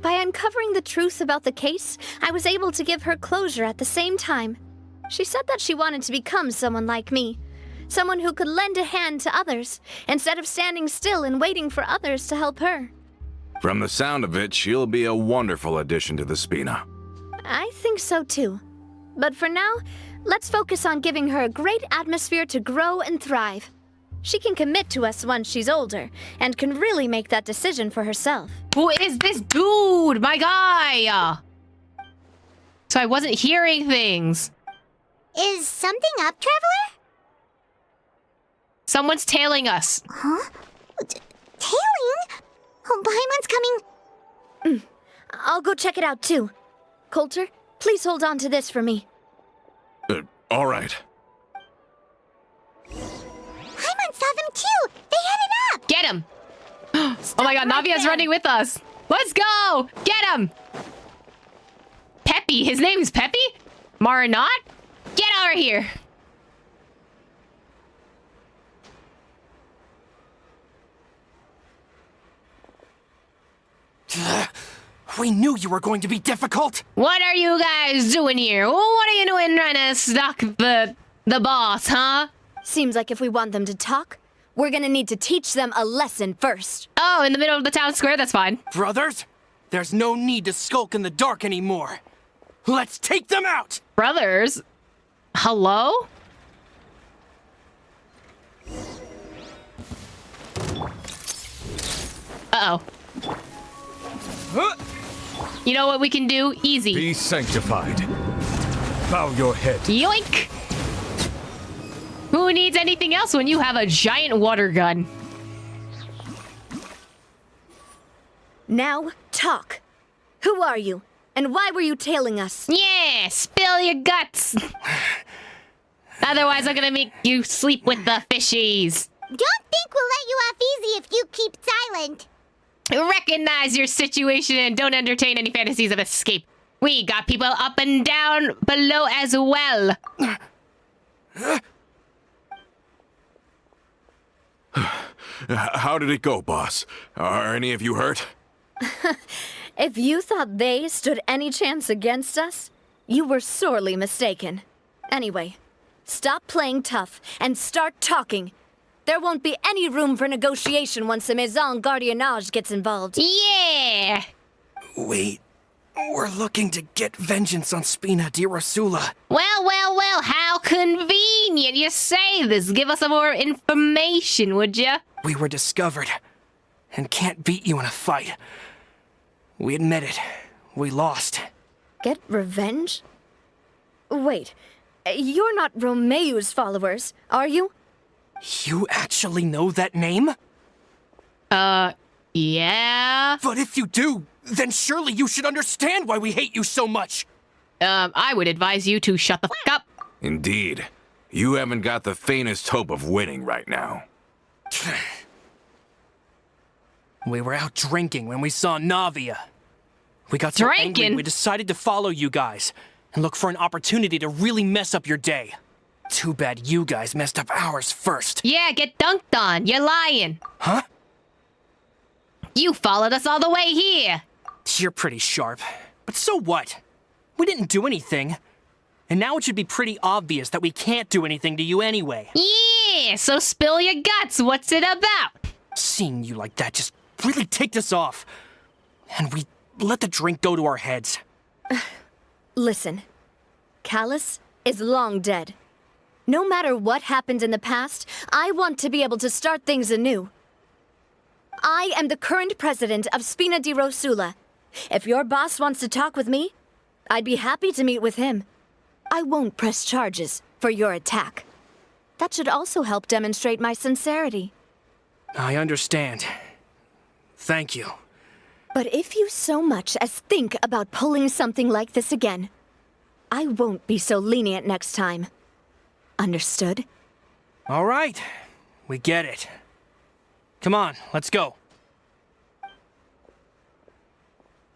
By uncovering the truth about the case, I was able to give her closure at the same time. She said that she wanted to become someone like me. Someone who could lend a hand to others, instead of standing still and waiting for others to help her. From the sound of it, she'll be a wonderful addition to the Spina. I think so too. But for now, let's focus on giving her a great atmosphere to grow and thrive. She can commit to us once she's older, and can really make that decision for herself. Who is this dude? My guy! So I wasn't hearing things. Is something up, Traveler? Someone's tailing us. Huh? Tailing? Oh, Paimon's coming. I'll go check it out too. Coulter, please hold on to this for me. All right. Paimon saw them too! They headed up! Get him! Oh my god, Navia's running with us! Let's go! Get him! Peppy, his name's Peppy? Marinot? Get over here! We knew you were going to be difficult! What are you guys doing here? What are you doing trying to stalk the boss, huh? Seems like if we want them to talk, we're gonna need to teach them a lesson first. Oh, in the middle of the town square? That's fine. Brothers, there's no need to skulk in the dark anymore. Let's take them out! Brothers? Hello? Uh-oh. Huh? You know what we can do? Easy. Be sanctified. Bow your head. Yoink! Who needs anything else when you have a giant water gun? Now, talk. Who are you? And why were you tailing us? Yeah, spill your guts! Otherwise, I'm gonna make you sleep with the fishies. Don't think we'll let you off easy if you keep silent. Recognize your situation and don't entertain any fantasies of escape. We got people up and down below as well. How did it go, boss? Are any of you hurt? If you thought they stood any chance against us, you were sorely mistaken. Anyway, stop playing tough and start talking. There won't be any room for negotiation once the Maison Gardiennage gets involved. Yeah! We're looking to get vengeance on Spina di Rosula. Well, how convenient you say this. Give us some more information, would ya? We were discovered and can't beat you in a fight. We admit it. We lost. Get revenge? Wait, you're not Romeu's followers, are you? You actually know that name? Yeah? But if you do, then surely you should understand why we hate you so much. I would advise you to shut the f*** up. Indeed. You haven't got the faintest hope of winning right now. We were out drinking when we saw Navia. We got so angry Drinking? we decided to follow you guys and look for an opportunity to really mess up your day. Too bad you guys messed up ours first. Yeah, get dunked on. You're lying. Huh? You followed us all the way here. You're pretty sharp. But so what? We didn't do anything. And now it should be pretty obvious that we can't do anything to you anyway. Yeah, so spill your guts. What's it about? Seeing you like that just really ticked us off. And we let the drink go to our heads. Listen, Callus is long dead. No matter what happened in the past, I want to be able to start things anew. I am the current president of Spina di Rosula. If your boss wants to talk with me, I'd be happy to meet with him. I won't press charges for your attack. That should also help demonstrate my sincerity. I understand. Thank you. But if you so much as think about pulling something like this again, I won't be so lenient next time. Understood? All right. We get it. Come on, let's go.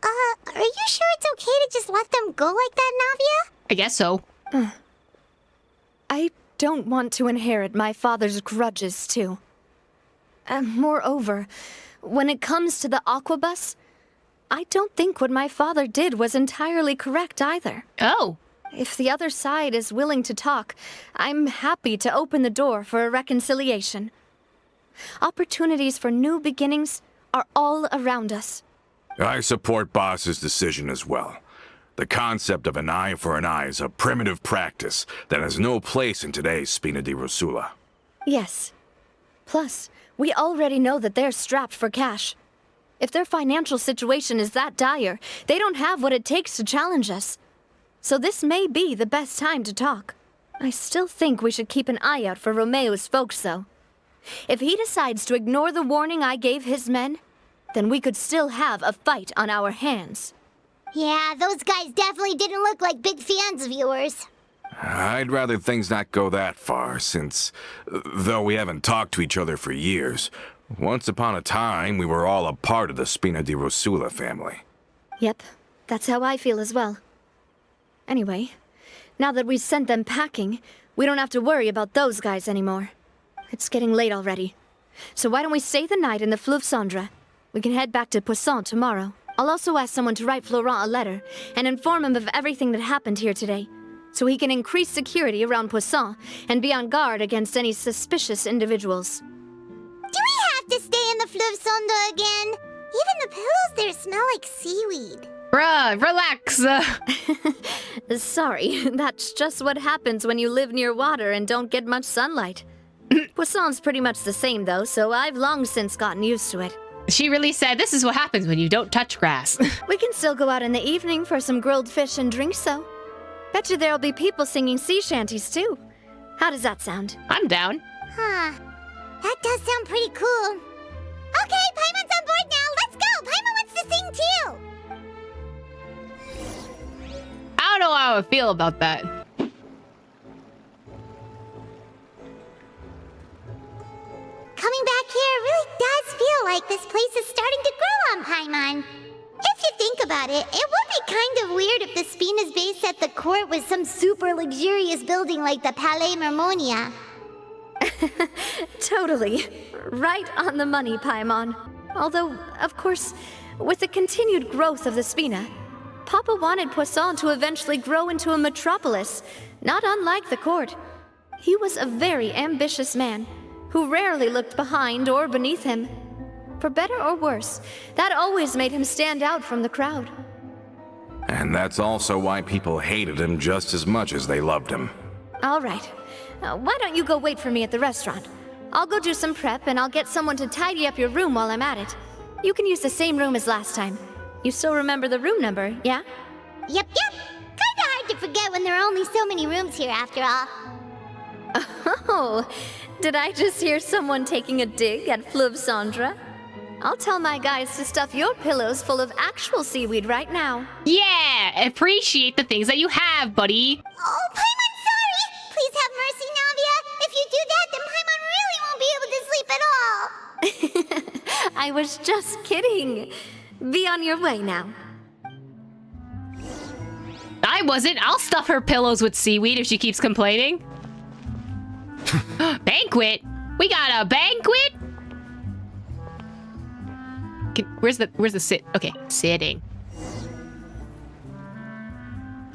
Are you sure it's okay to just let them go like that, Navia? I guess so. I don't want to inherit my father's grudges, too. Moreover, when it comes to the Aquabus, I don't think what my father did was entirely correct either. Oh. If the other side is willing to talk, I'm happy to open the door for a reconciliation. Opportunities for new beginnings are all around us. I support Boss's decision as well. The concept of an eye for an eye is a primitive practice that has no place in today's Spina di Rosula. Yes. Plus, we already know that they're strapped for cash. If their financial situation is that dire, they don't have what it takes to challenge us. So this may be the best time to talk. I still think we should keep an eye out for Romeu's folks, though. If he decides to ignore the warning I gave his men, then we could still have a fight on our hands. Yeah, those guys definitely didn't look like big fans of yours. I'd rather things not go that far, since, though we haven't talked to each other for years, once upon a time we were all a part of the Spina di Rosula family. Yep, that's how I feel as well. Anyway, now that we've sent them packing, we don't have to worry about those guys anymore. It's getting late already. So why don't we stay the night in the Fleuve Cendre? We can head back to Poisson tomorrow. I'll also ask someone to write Florent a letter and inform him of everything that happened here today, so he can increase security around Poisson and be on guard against any suspicious individuals. Do we have to stay in the Fleuve Cendre again? Even the pillows there smell like seaweed. Bruh, relax. Sorry, that's just what happens when you live near water and don't get much sunlight. Poisson's pretty much the same though, so I've long since gotten used to it. She really said this is what happens when you don't touch grass. We can still go out in the evening for some grilled fish and drinks though. Bet you there'll be people singing sea shanties too. How does that sound? I'm down. Huh. That does sound pretty cool. Okay, Paimon's on board now. Let's go. Paimon wants to sing too. I don't know how I feel about that. Coming back here really does feel like this place is starting to grow on Paimon. If you think about it, it would be kind of weird if the Spina's base at the court was some super luxurious building like the Palais Mermonia. Totally. Right on the money, Paimon. Although, of course, with the continued growth of the Spina, Papa wanted Poisson to eventually grow into a metropolis, not unlike the court. He was a very ambitious man, who rarely looked behind or beneath him. For better or worse, that always made him stand out from the crowd. And that's also why people hated him just as much as they loved him. All right. Why don't you go wait for me at the restaurant? I'll go do some prep and I'll get someone to tidy up your room while I'm at it. You can use the same room as last time. You still remember the room number, yeah? Yep. Kinda hard to forget when there are only so many rooms here after all. Oh, did I just hear someone taking a dig at Fleuve Cendre? I'll tell my guys to stuff your pillows full of actual seaweed right now. Yeah, appreciate the things that you have, buddy. Oh, Paimon, sorry! Please have mercy, Navia! If you do that, then Paimon really won't be able to sleep at all! I was just kidding. Be on your way now. I wasn't. I'll stuff her pillows with seaweed if she keeps complaining. Banquet? We got a banquet? Where's the sit? Okay, sitting.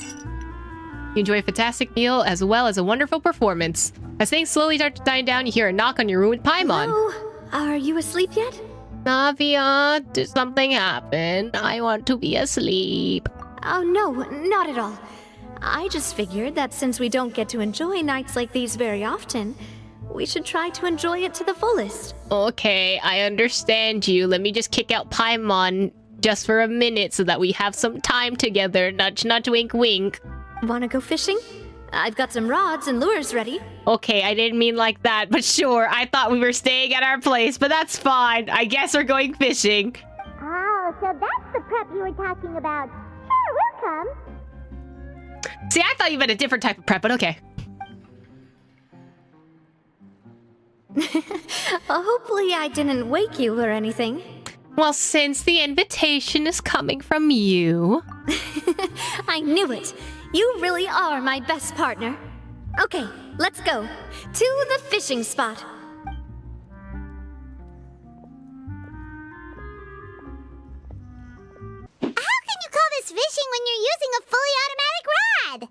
You enjoy a fantastic meal as well as a wonderful performance. As things slowly start to die down, you hear a knock on your room with Paimon. Oh, are you asleep yet? Navia, did something happen? I want to be asleep. Oh, no, not at all. I just figured that since we don't get to enjoy nights like these very often, we should try to enjoy it to the fullest. Okay, I understand you. Let me just kick out Paimon just for a minute so that we have some time together. Nudge, nudge, wink, wink. Wanna go fishing? I've got some rods and lures ready. Okay, I didn't mean like that, but sure. I thought we were staying at our place, but that's fine. I guess we're going fishing. Oh, so that's the prep you were talking about. Sure, we'll come. See, I thought you meant a different type of prep, but okay. Hopefully I didn't wake you or anything. Well, since the invitation is coming from you... I knew it. You really are my best partner. Okay, let's go. To the fishing spot. How can you call this fishing when you're using a fully automatic rod?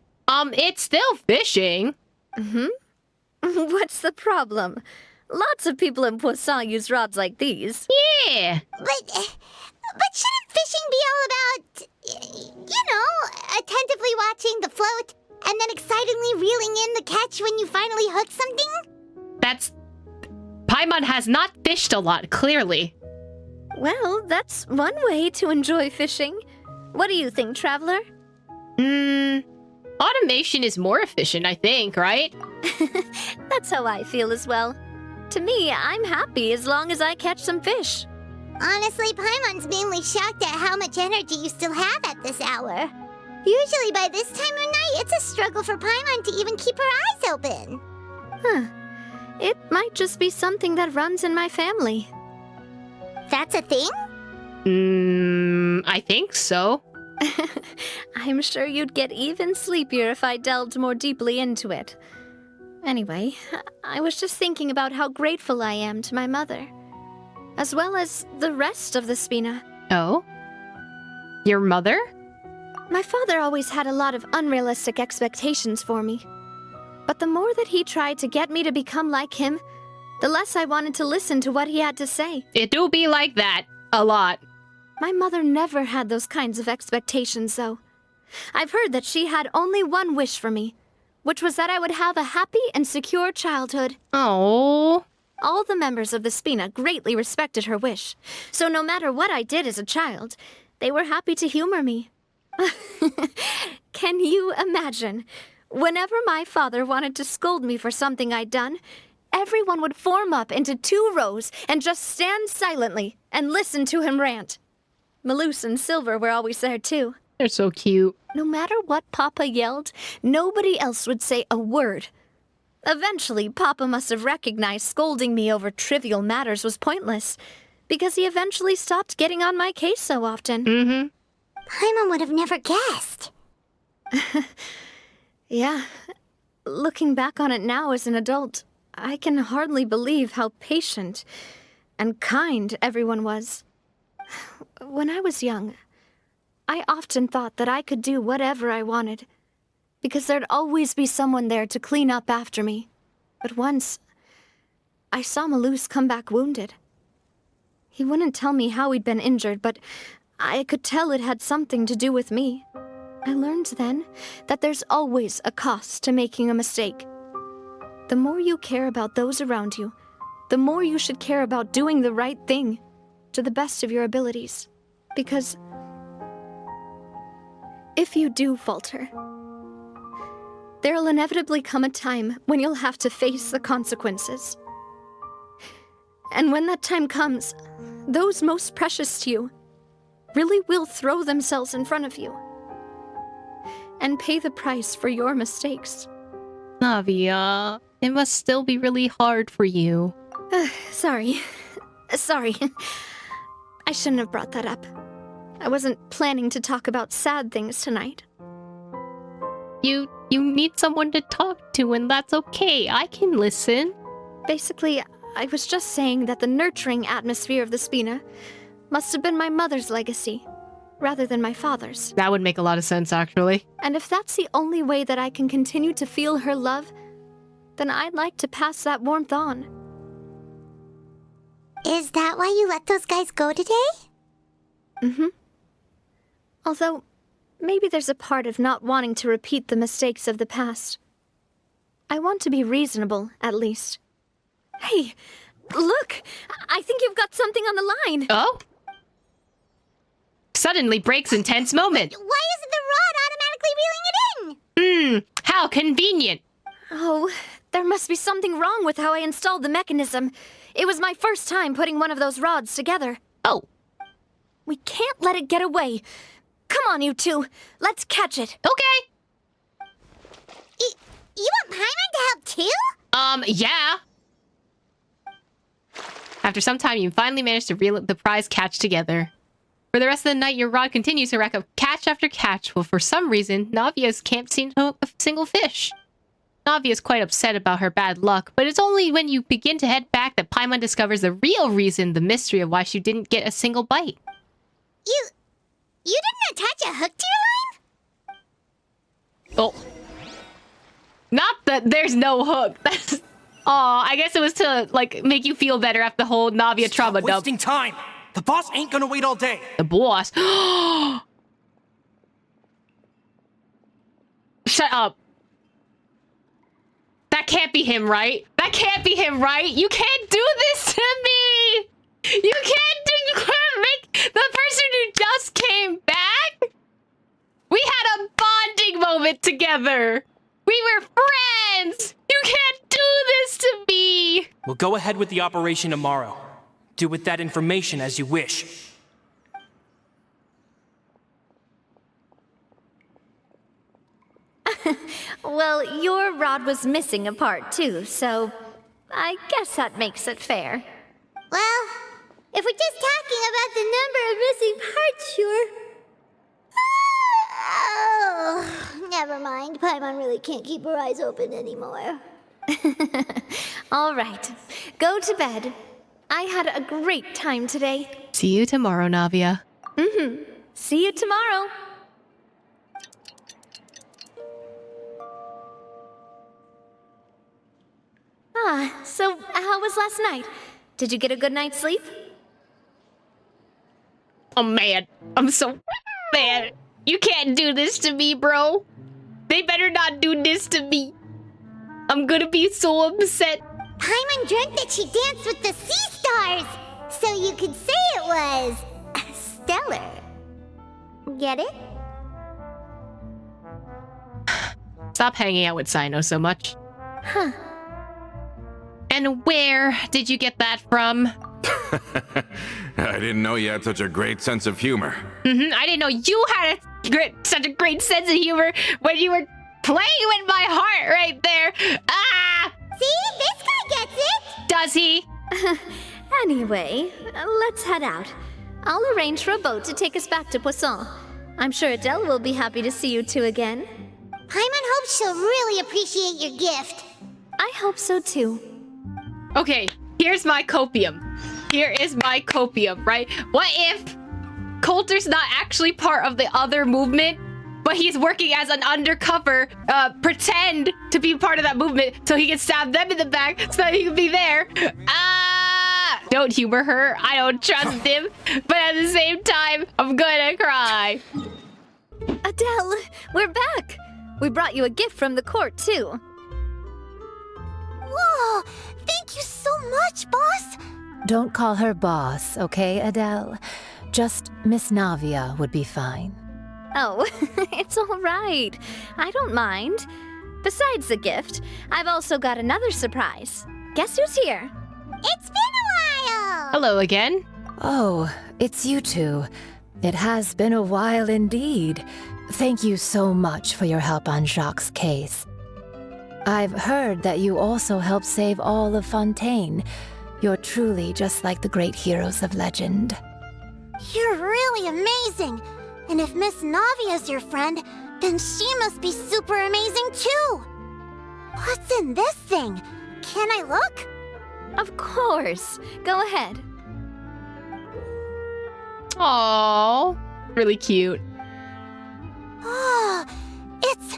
It's still fishing. What's the problem? Lots of people in Poisson use rods like these. Yeah. But shouldn't fishing be all about, attentively watching the float and then excitedly reeling in the catch when you finally hook something? Paimon has not fished a lot, clearly. Well, that's one way to enjoy fishing. What do you think, Traveler? Automation is more efficient, I think, right? That's how I feel as well. To me, I'm happy as long as I catch some fish. Honestly, Paimon's mainly shocked at how much energy you still have at this hour. Usually by this time of night, it's a struggle for Paimon to even keep her eyes open. Huh. It might just be something that runs in my family. That's a thing? I think so. I'm sure you'd get even sleepier if I delved more deeply into it. Anyway, I was just thinking about how grateful I am to my mother, as well as the rest of the Spina. Oh? Your mother? My father always had a lot of unrealistic expectations for me. But the more that he tried to get me to become like him, the less I wanted to listen to what he had to say. It do be like that. A lot. My mother never had those kinds of expectations, though. I've heard that she had only one wish for me, which was that I would have a happy and secure childhood. Oh. All the members of the Spina greatly respected her wish, so no matter what I did as a child, they were happy to humor me. Can you imagine? Whenever my father wanted to scold me for something I'd done, everyone would form up into 2 rows and just stand silently and listen to him rant. Maloose and Silver were always there too. They're so cute. No matter what Papa yelled, nobody else would say a word. Eventually, Papa must have recognized scolding me over trivial matters was pointless, because he eventually stopped getting on my case so often. Mm-hmm. Paimon would have never guessed. Yeah. Looking back on it now as an adult, I can hardly believe how patient and kind everyone was. When I was young, I often thought that I could do whatever I wanted, because there'd always be someone there to clean up after me. But once, I saw Maloose come back wounded. He wouldn't tell me how he'd been injured, but I could tell it had something to do with me. I learned then that there's always a cost to making a mistake. The more you care about those around you, the more you should care about doing the right thing to the best of your abilities. Because if you do falter, there'll inevitably come a time when you'll have to face the consequences. And when that time comes, those most precious to you really will throw themselves in front of you and pay the price for your mistakes. Navia, it must still be really hard for you. Sorry. I shouldn't have brought that up. I wasn't planning to talk about sad things tonight. You need someone to talk to, and that's okay. I can listen. Basically, I was just saying that the nurturing atmosphere of the Spina must have been my mother's legacy, rather than my father's. That would make a lot of sense, actually. And if that's the only way that I can continue to feel her love, then I'd like to pass that warmth on. Is that why you let those guys go today? Mm-hmm. Although, maybe there's a part of not wanting to repeat the mistakes of the past. I want to be reasonable, at least. Hey, look! I think you've got something on the line! Oh? Suddenly breaks in tense moment. Why isn't the rod automatically reeling it in? How convenient. Oh, there must be something wrong with how I installed the mechanism. It was my first time putting one of those rods together. Oh. We can't let it get away. Come on, you two. Let's catch it. Okay. You want Paimon to help too? Yeah. After some time, you finally manage to reel the prize catch together. For the rest of the night, your rod continues to rack up catch after catch, well, for some reason, Navia's can't seem to hook a single fish. Navia's quite upset about her bad luck, but it's only when you begin to head back that Paimon discovers the real reason, the mystery of why she didn't get a single bite. You didn't attach a hook to your line? Oh. Not that there's no hook. That's... Aw, I guess it was to, like, make you feel better after the whole Navia trauma dump. Wasting time! The boss ain't gonna wait all day! The boss? Shut up. That can't be him, right? That can't be him, right? You can't do this to me! You can't make the person who just came back? We had a bonding moment together! We were friends! You can't do this to me! We'll go ahead with the operation tomorrow. Do with that information as you wish. Well, your rod was missing a part too, so I guess that makes it fair. Well, if we're just talking about the number of missing parts, sure. Oh, never mind. Paimon really can't keep her eyes open anymore. All right, go to bed. I had a great time today. See you tomorrow, Navia. See you tomorrow. So how was last night? Did you get a good night's sleep? Oh man, I'm so man. You can't do this to me, bro. They better not do this to me. I'm gonna be so upset. Paimon dreamt that she danced with the sea stars, so you could say it was stellar. Get it? Stop hanging out with Sino so much. Huh. And where did you get that from? I didn't know you had such a great sense of humor. I didn't know you had such a great sense of humor when you were playing with my heart right there. Ah! See? This guy gets it! Does he? Anyway, let's head out. I'll arrange for a boat to take us back to Poisson. I'm sure Adele will be happy to see you two again. Paimon hopes she'll really appreciate your gift. I hope so too. Okay, here's my copium. Here is my copium, right? What if Coulter's not actually part of the other movement, but he's working as an undercover, pretend to be part of that movement so he can stab them in the back so that he can be there. Ah! Don't humor her. I don't trust him. But at the same time, I'm gonna cry. Adele, we're back. We brought you a gift from the court too. Whoa! Thank you so much, boss! Don't call her boss, okay, Adele? Just Miss Navia would be fine. Oh, it's all right. I don't mind. Besides the gift, I've also got another surprise. Guess who's here? It's been a while! Hello again. Oh, it's you two. It has been a while indeed. Thank you so much for your help on Jacques' case. I've heard that you also helped save all of Fontaine. You're truly just like the great heroes of legend. You're really amazing! And if Miss Navia's your friend, then she must be super amazing too! What's in this thing? Can I look? Of course. Go ahead. Aww. Really cute. Oh, it's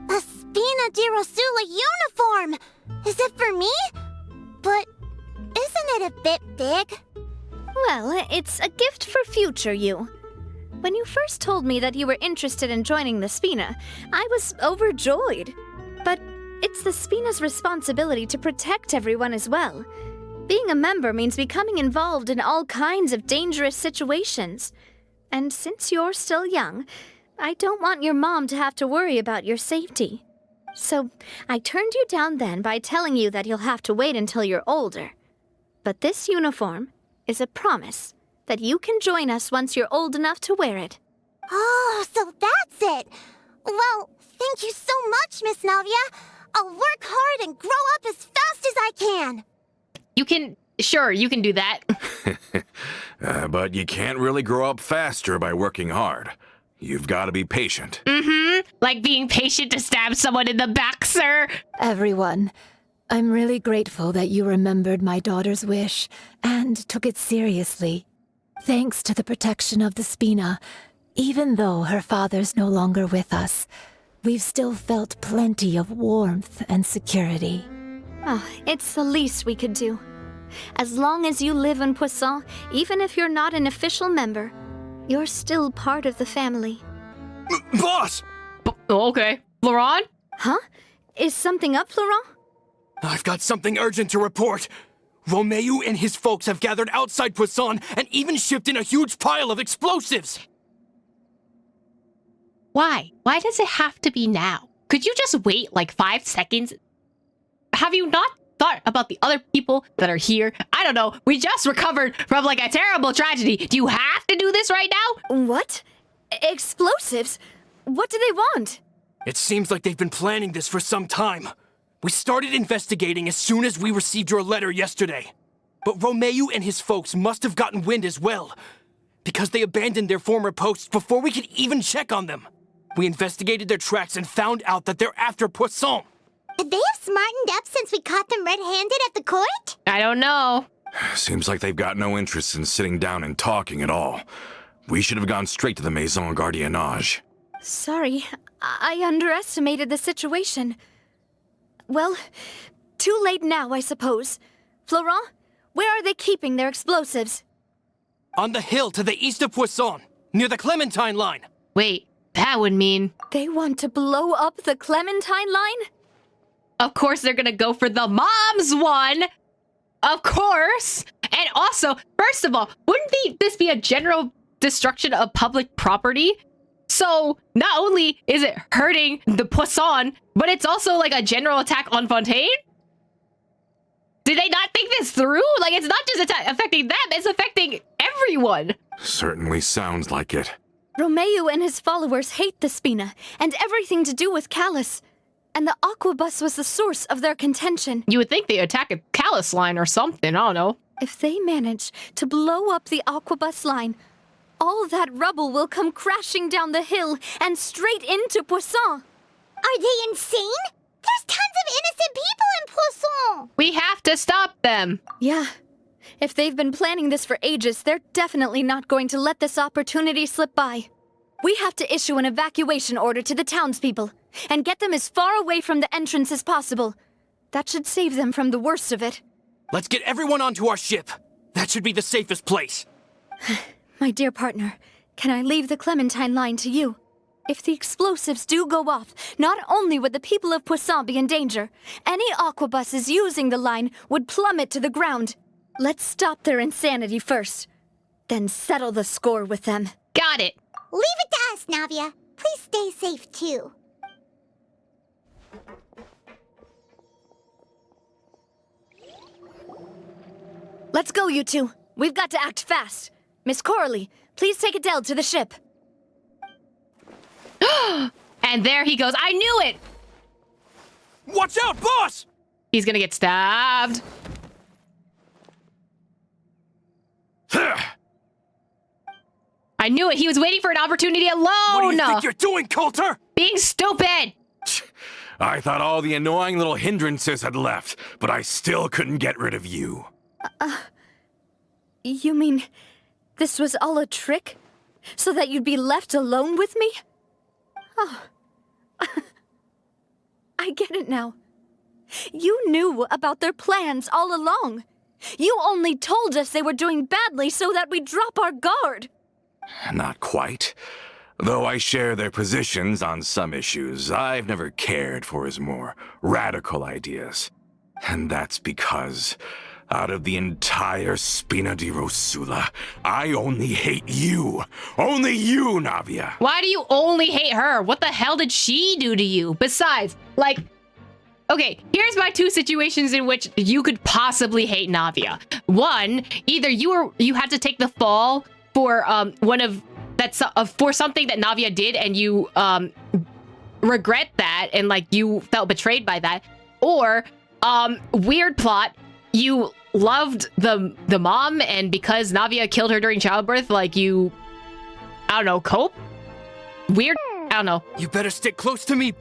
a Spina di Rosula uniform! Is it for me? But isn't it a bit big? Well, it's a gift for future you. When you first told me that you were interested in joining the Spina, I was overjoyed. But it's the Spina's responsibility to protect everyone as well. Being a member means becoming involved in all kinds of dangerous situations. And since you're still young, I don't want your mom to have to worry about your safety. So I turned you down then by telling you that you'll have to wait until you're older. But this uniform is a promise that you can join us once you're old enough to wear it. Oh, so that's it! Well, thank you so much, Miss Navia. I'll work hard and grow up as fast as I can. You can do that. But you can't really grow up faster by working hard. You've got to be patient. Like being patient to stab someone in the back, sir. Everyone, I'm really grateful that you remembered my daughter's wish and took it seriously. Thanks to the protection of the Spina, even though her father's no longer with us, we've still felt plenty of warmth and security. Oh, it's the least we could do. As long as you live in Poisson, even if you're not an official member, you're still part of the family. Boss! Okay. Laurent? Huh? Is something up, Laurent? I've got something urgent to report. Romeo and his folks have gathered outside Poisson and even shipped in a huge pile of explosives. Why? Why does it have to be now? Could you just wait like 5 seconds? Have you not thought about the other people that are here. I don't know. We just recovered from like a terrible tragedy. Do you have to do this right now? What? Explosives? What do they want? It seems like they've been planning this for some time. We started investigating as soon as we received your letter yesterday. But Romeu and his folks must have gotten wind as well, because they abandoned their former posts before we could even check on them. We investigated their tracks and found out that they're after Poisson. Could they have smartened up since we caught them red-handed at the court? I don't know. Seems like they've got no interest in sitting down and talking at all. We should have gone straight to the Maison Gardiennage. Sorry, I underestimated the situation. Well, too late now, I suppose. Florent, where are they keeping their explosives? On the hill to the east of Poisson, near the Clementine line. Wait, that would mean... They want to blow up the Clementine line? Of course they're gonna go for the mom's one! Of course! And also, first of all, wouldn't this be a general destruction of public property? So, not only is it hurting the Poisson, but it's also like a general attack on Fontaine? Did they not think this through? Like, it's not just affecting them, it's affecting everyone! Certainly sounds like it. Romeu and his followers hate the Spina, and everything to do with Callus. And the Aquabus was the source of their contention. You would think they'd attack a Callus line or something, I don't know. If they manage to blow up the Aquabus line, all that rubble will come crashing down the hill and straight into Poisson. Are they insane? There's tons of innocent people in Poisson! We have to stop them! Yeah. If they've been planning this for ages, they're definitely not going to let this opportunity slip by. We have to issue an evacuation order to the townspeople and get them as far away from the entrance as possible. That should save them from the worst of it. Let's get everyone onto our ship. That should be the safest place. My dear partner, can I leave the Clementine line to you? If the explosives do go off, not only would the people of Poisson be in danger, any aquabuses using the line would plummet to the ground. Let's stop their insanity first, then settle the score with them. Got it! Leave it to us, Navia. Please stay safe, too. Let's go, you two. We've got to act fast. Miss Coralie, please take Adele to the ship. And there he goes. I knew it! Watch out, boss! He's gonna get stabbed. I knew it. He was waiting for an opportunity alone. What do you think you're doing, Coulter? Being stupid. I thought all the annoying little hindrances had left, but I still couldn't get rid of you. You mean this was all a trick? So that you'd be left alone with me? Oh. I get it now. You knew about their plans all along. You only told us they were doing badly so that we'd drop our guard. Not quite. Though I share their positions on some issues, I've never cared for his more radical ideas. And that's because, out of the entire Spina di Rosula, I only hate you. Only you, Navia. Why do you only hate her? What the hell did she do to you? Besides, like... Okay, here's my two situations in which you could possibly hate Navia. One, either you had to take the fall for for something that Navia did and you regret that and like you felt betrayed by that, or weird plot, you loved the mom and because Navia killed her during childbirth, like you, I don't know, cope? Weird, I don't know. You better stick close to me.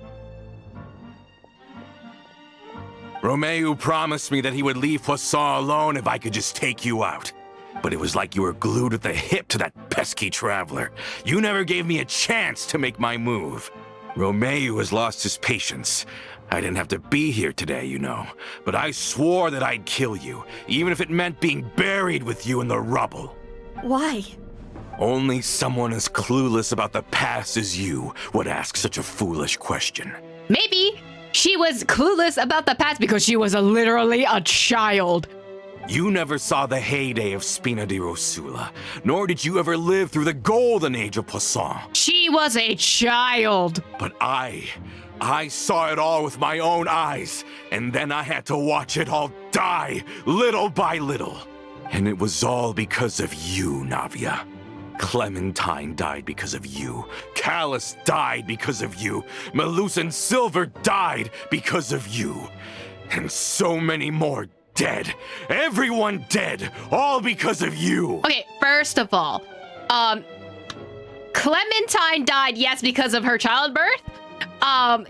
Romeu promised me that he would leave Poisson alone if I could just take you out. But it was like you were glued at the hip to that pesky traveler. You never gave me a chance to make my move. Romeu has lost his patience. I didn't have to be here today, you know. But I swore that I'd kill you, even if it meant being buried with you in the rubble. Why? Only someone as clueless about the past as you would ask such a foolish question. Maybe she was clueless about the past because she was literally a child. You never saw the heyday of Spina di Rosula, nor did you ever live through the golden age of Poisson. She was a child. But I I saw it all with my own eyes, and then I had to watch it all die, little by little. And it was all because of you, Navia. Clementine died because of you. Callus died because of you. Malus and Silver died because of you. And so many more dead. Everyone dead, all because of you. Okay, first of all, Clementine died, yes, because of her childbirth.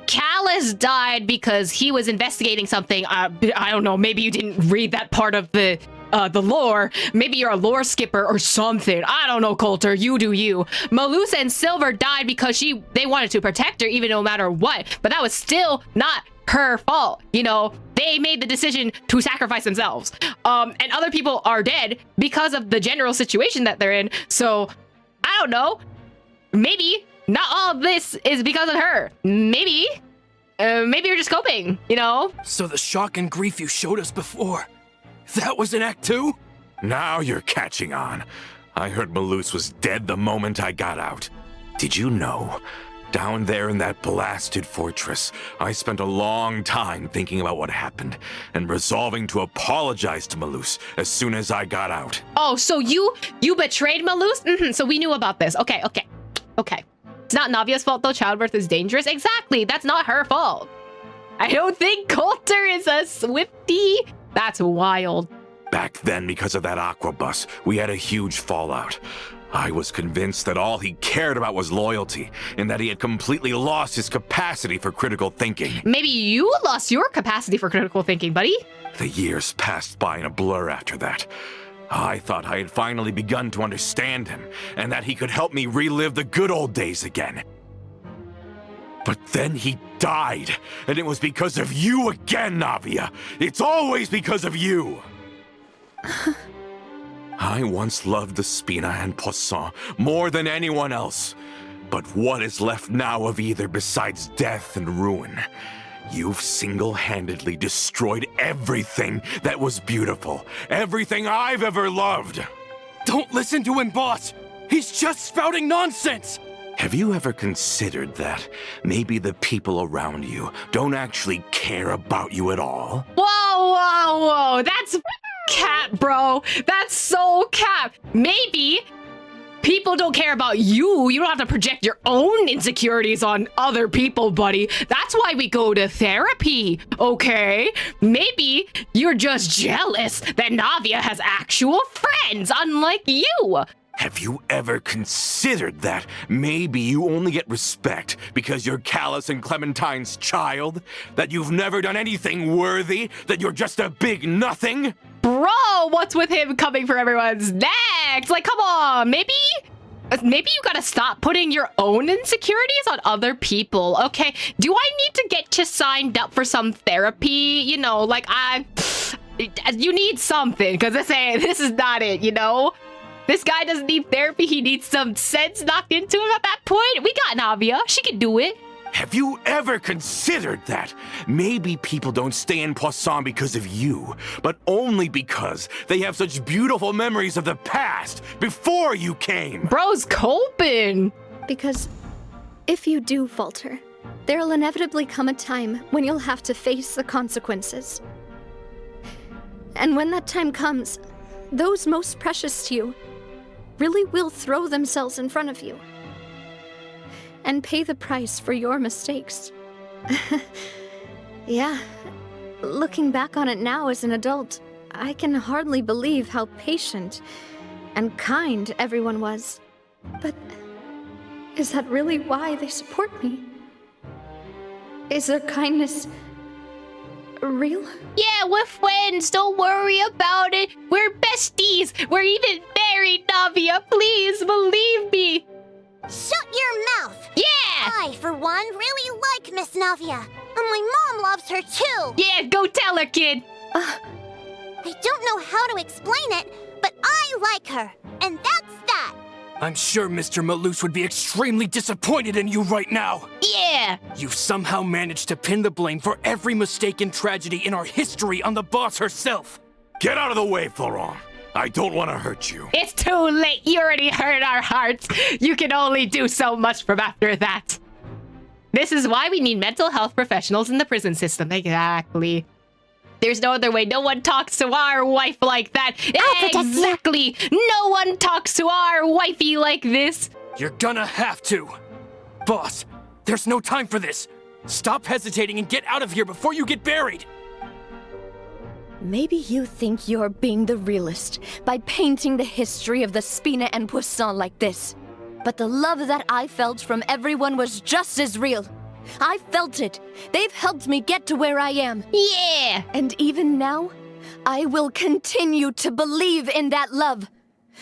Callus died because he was investigating something. I don't know, maybe you didn't read that part of the lore. Maybe you're a lore skipper or something. I don't know, Coulter. You do you. Malus and Silver died because they wanted to protect her even no matter what. But that was still not her fault. You know, they made the decision to sacrifice themselves. And other people are dead because of the general situation that they're in. So, I don't know. Maybe not all of this is because of her. Maybe you're just coping, you know? So the shock and grief you showed us before, that was in Act 2? Now you're catching on. I heard Malus was dead the moment I got out. Did you know? Down there in that blasted fortress, I spent a long time thinking about what happened and resolving to apologize to Malus as soon as I got out. Oh, so you betrayed Malus? So we knew about this. Okay. It's not Navia's fault though. Childbirth is dangerous. Exactly. That's not her fault. I don't think Coulter is a Swiftie. That's wild. Back then, because of that aqua bus, we had a huge fallout. I was convinced that all he cared about was loyalty, and that he had completely lost his capacity for critical thinking. Maybe you lost your capacity for critical thinking, buddy. The years passed by in a blur after that. I thought I had finally begun to understand him, and that he could help me relive the good old days again. But then he died, and it was because of you again, Navia. It's always because of you. I once loved the Spina and Poisson more than anyone else. But what is left now of either besides death and ruin? You've single-handedly destroyed everything that was beautiful. Everything I've ever loved. Don't listen to him, boss. He's just spouting nonsense. Have you ever considered that maybe the people around you don't actually care about you at all? Whoa. That's cap, bro. That's so cap. Maybe people don't care about you. You don't have to project your own insecurities on other people, buddy. That's why we go to therapy, okay? Maybe you're just jealous that Navia has actual friends, unlike you. Have you ever considered that maybe you only get respect because you're Callus and Clementine's child? That you've never done anything worthy? That you're just a big nothing? Bro, what's with him coming for everyone's necks? Like, come on, maybe you gotta stop putting your own insecurities on other people, okay? Do I need to get you signed up for some therapy? You know, like, you need something, because this is not it, you know? This guy doesn't need therapy. He needs some sense knocked into him at that point. We got Navia. She can do it. Have you ever considered that? Maybe people don't stay in Poisson because of you, but only because they have such beautiful memories of the past before you came. Bro's coping. Because if you do falter, there'll inevitably come a time when you'll have to face the consequences. And when that time comes, those most precious to you really will throw themselves in front of you and pay the price for your mistakes. Yeah, looking back on it now as an adult, I can hardly believe how patient and kind everyone was. But is that really why they support me? Is their kindness real? Yeah, we're friends. Don't worry about it. We're besties. We're even married, Navia. Please believe me. Shut your mouth! Yeah! I, for one, really like Miss Navia. And my mom loves her too. Yeah, go tell her, kid. I don't know how to explain it, but I like her. And that's that. I'm sure Mr. Malus would be extremely disappointed in you right now. Yeah! You've somehow managed to pin the blame for every mistake and tragedy in our history on the boss herself. Get out of the way, Florent. I don't want to hurt you. It's too late. You already hurt our hearts. You can only do so much from after that. This is why we need mental health professionals in the prison system. Exactly. There's no other way. No one talks to our wife like that. Exactly. No one talks to our wifey like this. You're gonna have to. Boss, there's no time for this. Stop hesitating and get out of here before you get buried. Maybe you think you're being the realist by painting the history of the Spina and Poisson like this. But the love that I felt from everyone was just as real. I felt it. They've helped me get to where I am. Yeah. And even now, I will continue to believe in that love.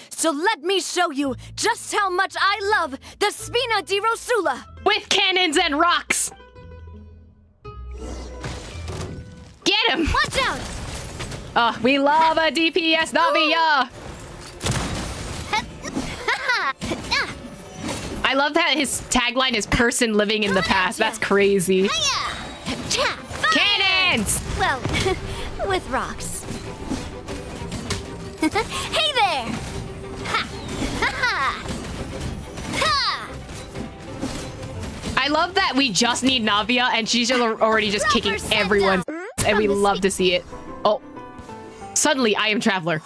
So let me show you just how much I love the Spina di Rosula. With cannons and rocks. Get him. Watch out! Oh, we love a DPS Navia. I love that his tagline is person living in the past. That's crazy. Cannons! Well, with rocks. Hey there! Ha! Ha! Ha! I love that we just need Navia and she's just already just kicking everyone's ass, and we love to see it. Oh. Suddenly, I am Traveler.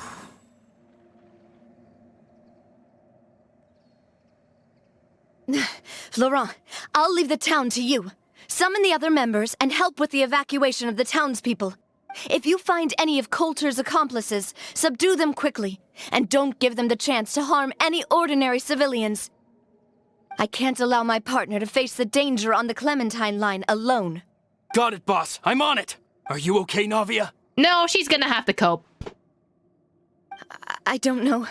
Laurent, I'll leave the town to you. Summon the other members and help with the evacuation of the townspeople. If you find any of Coulter's accomplices, subdue them quickly, and don't give them the chance to harm any ordinary civilians. I can't allow my partner to face the danger on the Clementine line alone. Got it, boss. I'm on it. Are you okay, Navia? No, she's gonna have to cope. I don't know,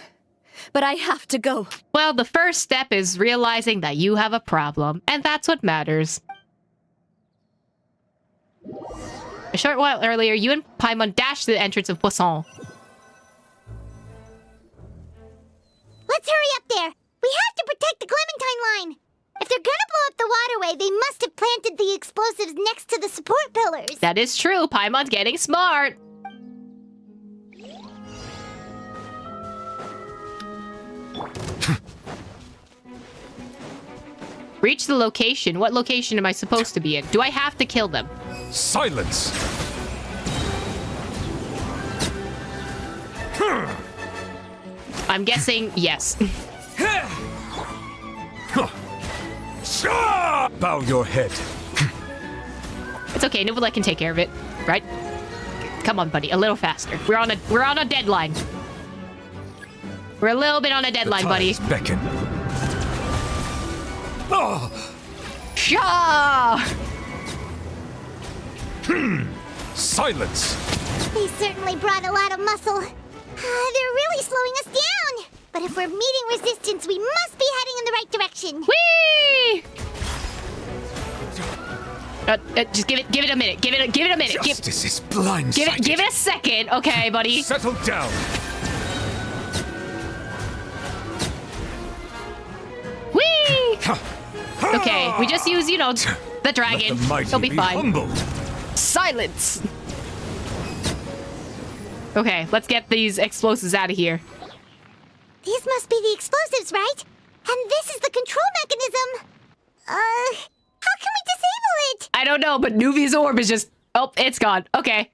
but I have to go. Well, the first step is realizing that you have a problem, and that's what matters. A short while earlier, you and Paimon dashed to the entrance of Poisson. Let's hurry up there. We have to protect the Clementine line. If they're gonna blow up the waterway, they must have planted the explosives next to the support pillars. That is true. Paimon's getting smart. Reach the location. What location am I supposed to be in? Do I have to kill them? Silence! I'm guessing yes. Bow your head. It's okay. Nubula can take care of it, right? Come on, buddy. A little faster. We're on a deadline. We're a little bit on a deadline, buddy. Beckon. Oh. Shaw! Silence! They certainly brought a lot of muscle. They're really slowing us down. But if we're meeting resistance, we must be heading in the right direction. Whee! Just give it a minute. Give it a minute. Justice is blindsided. Give it a second, okay, buddy. Settle down. Whee! Okay, we just use, the dragon. Let the mighty He'll be fine. humbled. Silence! Okay, let's get these explosives out of here. These must be the explosives, right? And this is the control mechanism. How can we disable it? I don't know, but Nuvia's orb is just... Oh, it's gone. Okay.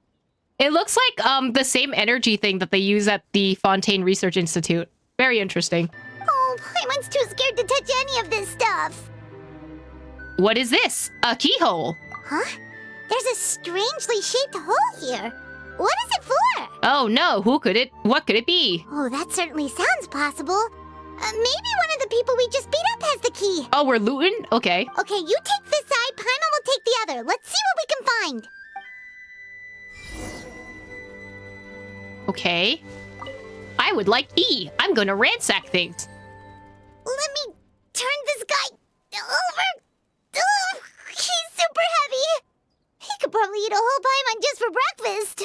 It looks like the same energy thing that they use at the Fontaine Research Institute. Very interesting. Oh, Paimon's too scared to touch any of this stuff. What is this? A keyhole. Huh? There's a strangely shaped hole here. What is it for? Oh no, what could it be? Oh, that certainly sounds possible. Maybe one of the people we just beat up has the key. Oh, we're looting? Okay. Okay, you take this side, Paimon will take the other. Let's see what we can find. Okay. I would like E. I'm gonna ransack things. Let me turn this guy over. Ugh, he's super heavy. He could probably eat a whole Paimon just for breakfast.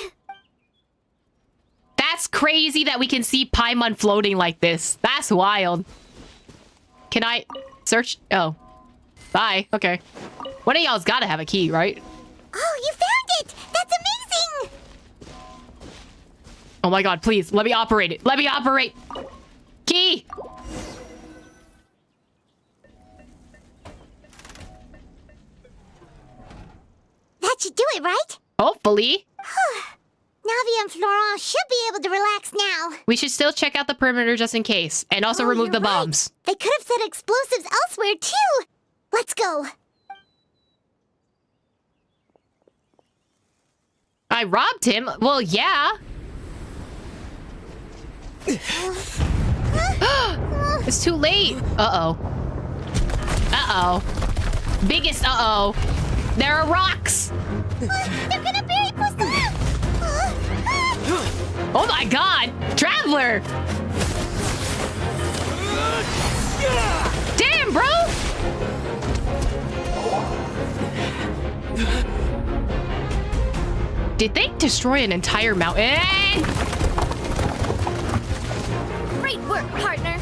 That's crazy that we can see Paimon floating like this. That's wild. Can I search? Oh. Bye. Okay. One of y'all's gotta have a key, right? Oh, you found it! That's amazing! Oh my god, please. Let me operate it. Let me operate. Key! it, right? Hopefully. Navia and Florent should be able to relax now. We should still check out the perimeter just in case. And also Oh, remove the you're right. bombs. They could have set explosives elsewhere, too. Let's go. I robbed him? Well, yeah. It's too late. Uh-oh. Uh-oh. Biggest uh-oh. There are rocks. They're gonna bury Poisson. Oh my god! Traveler! Damn, bro! Did they destroy an entire mountain? Great work, partner.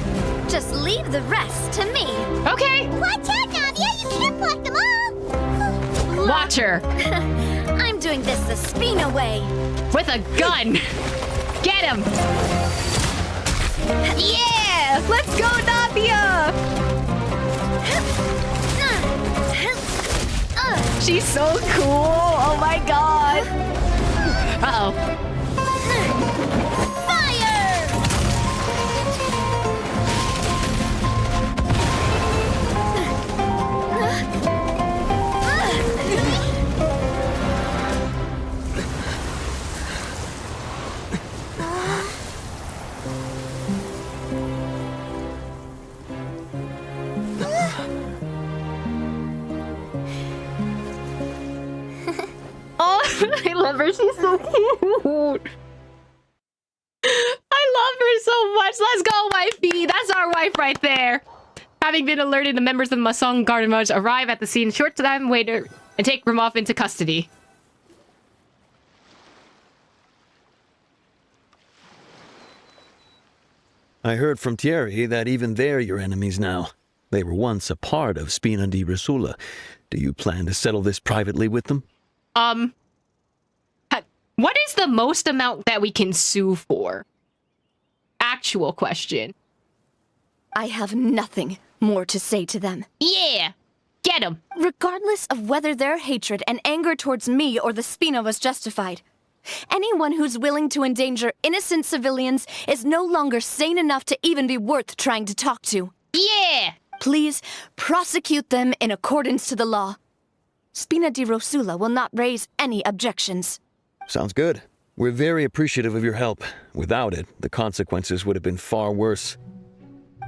Just leave the rest to me. Okay. Watch out, Navia. You can't block them all. Watch her. I'm doing this the Spina way. With a gun. Get him. Yeah! Let's go, Navia! She's so cool. Oh my god. Uh-oh. Fire! Oh, I love her. She's so cute. I love her so much. Let's go, wifey. That's our wife right there. Having been alerted, the members of Masson Gardemage arrive at the scene short time later and take Ramoff into custody. I heard from Thierry that even they're your enemies now. They were once a part of Spina di Rosula. Do you plan to settle this privately with them? What is the most amount that we can sue for? Actual question. I have nothing more to say to them. Yeah, get him. Regardless of whether their hatred and anger towards me or the Spina was justified, anyone who's willing to endanger innocent civilians is no longer sane enough to even be worth trying to talk to. Yeah. Please prosecute them in accordance to the law. Spina di Rosula will not raise any objections. Sounds good. We're very appreciative of your help. Without it, the consequences would have been far worse.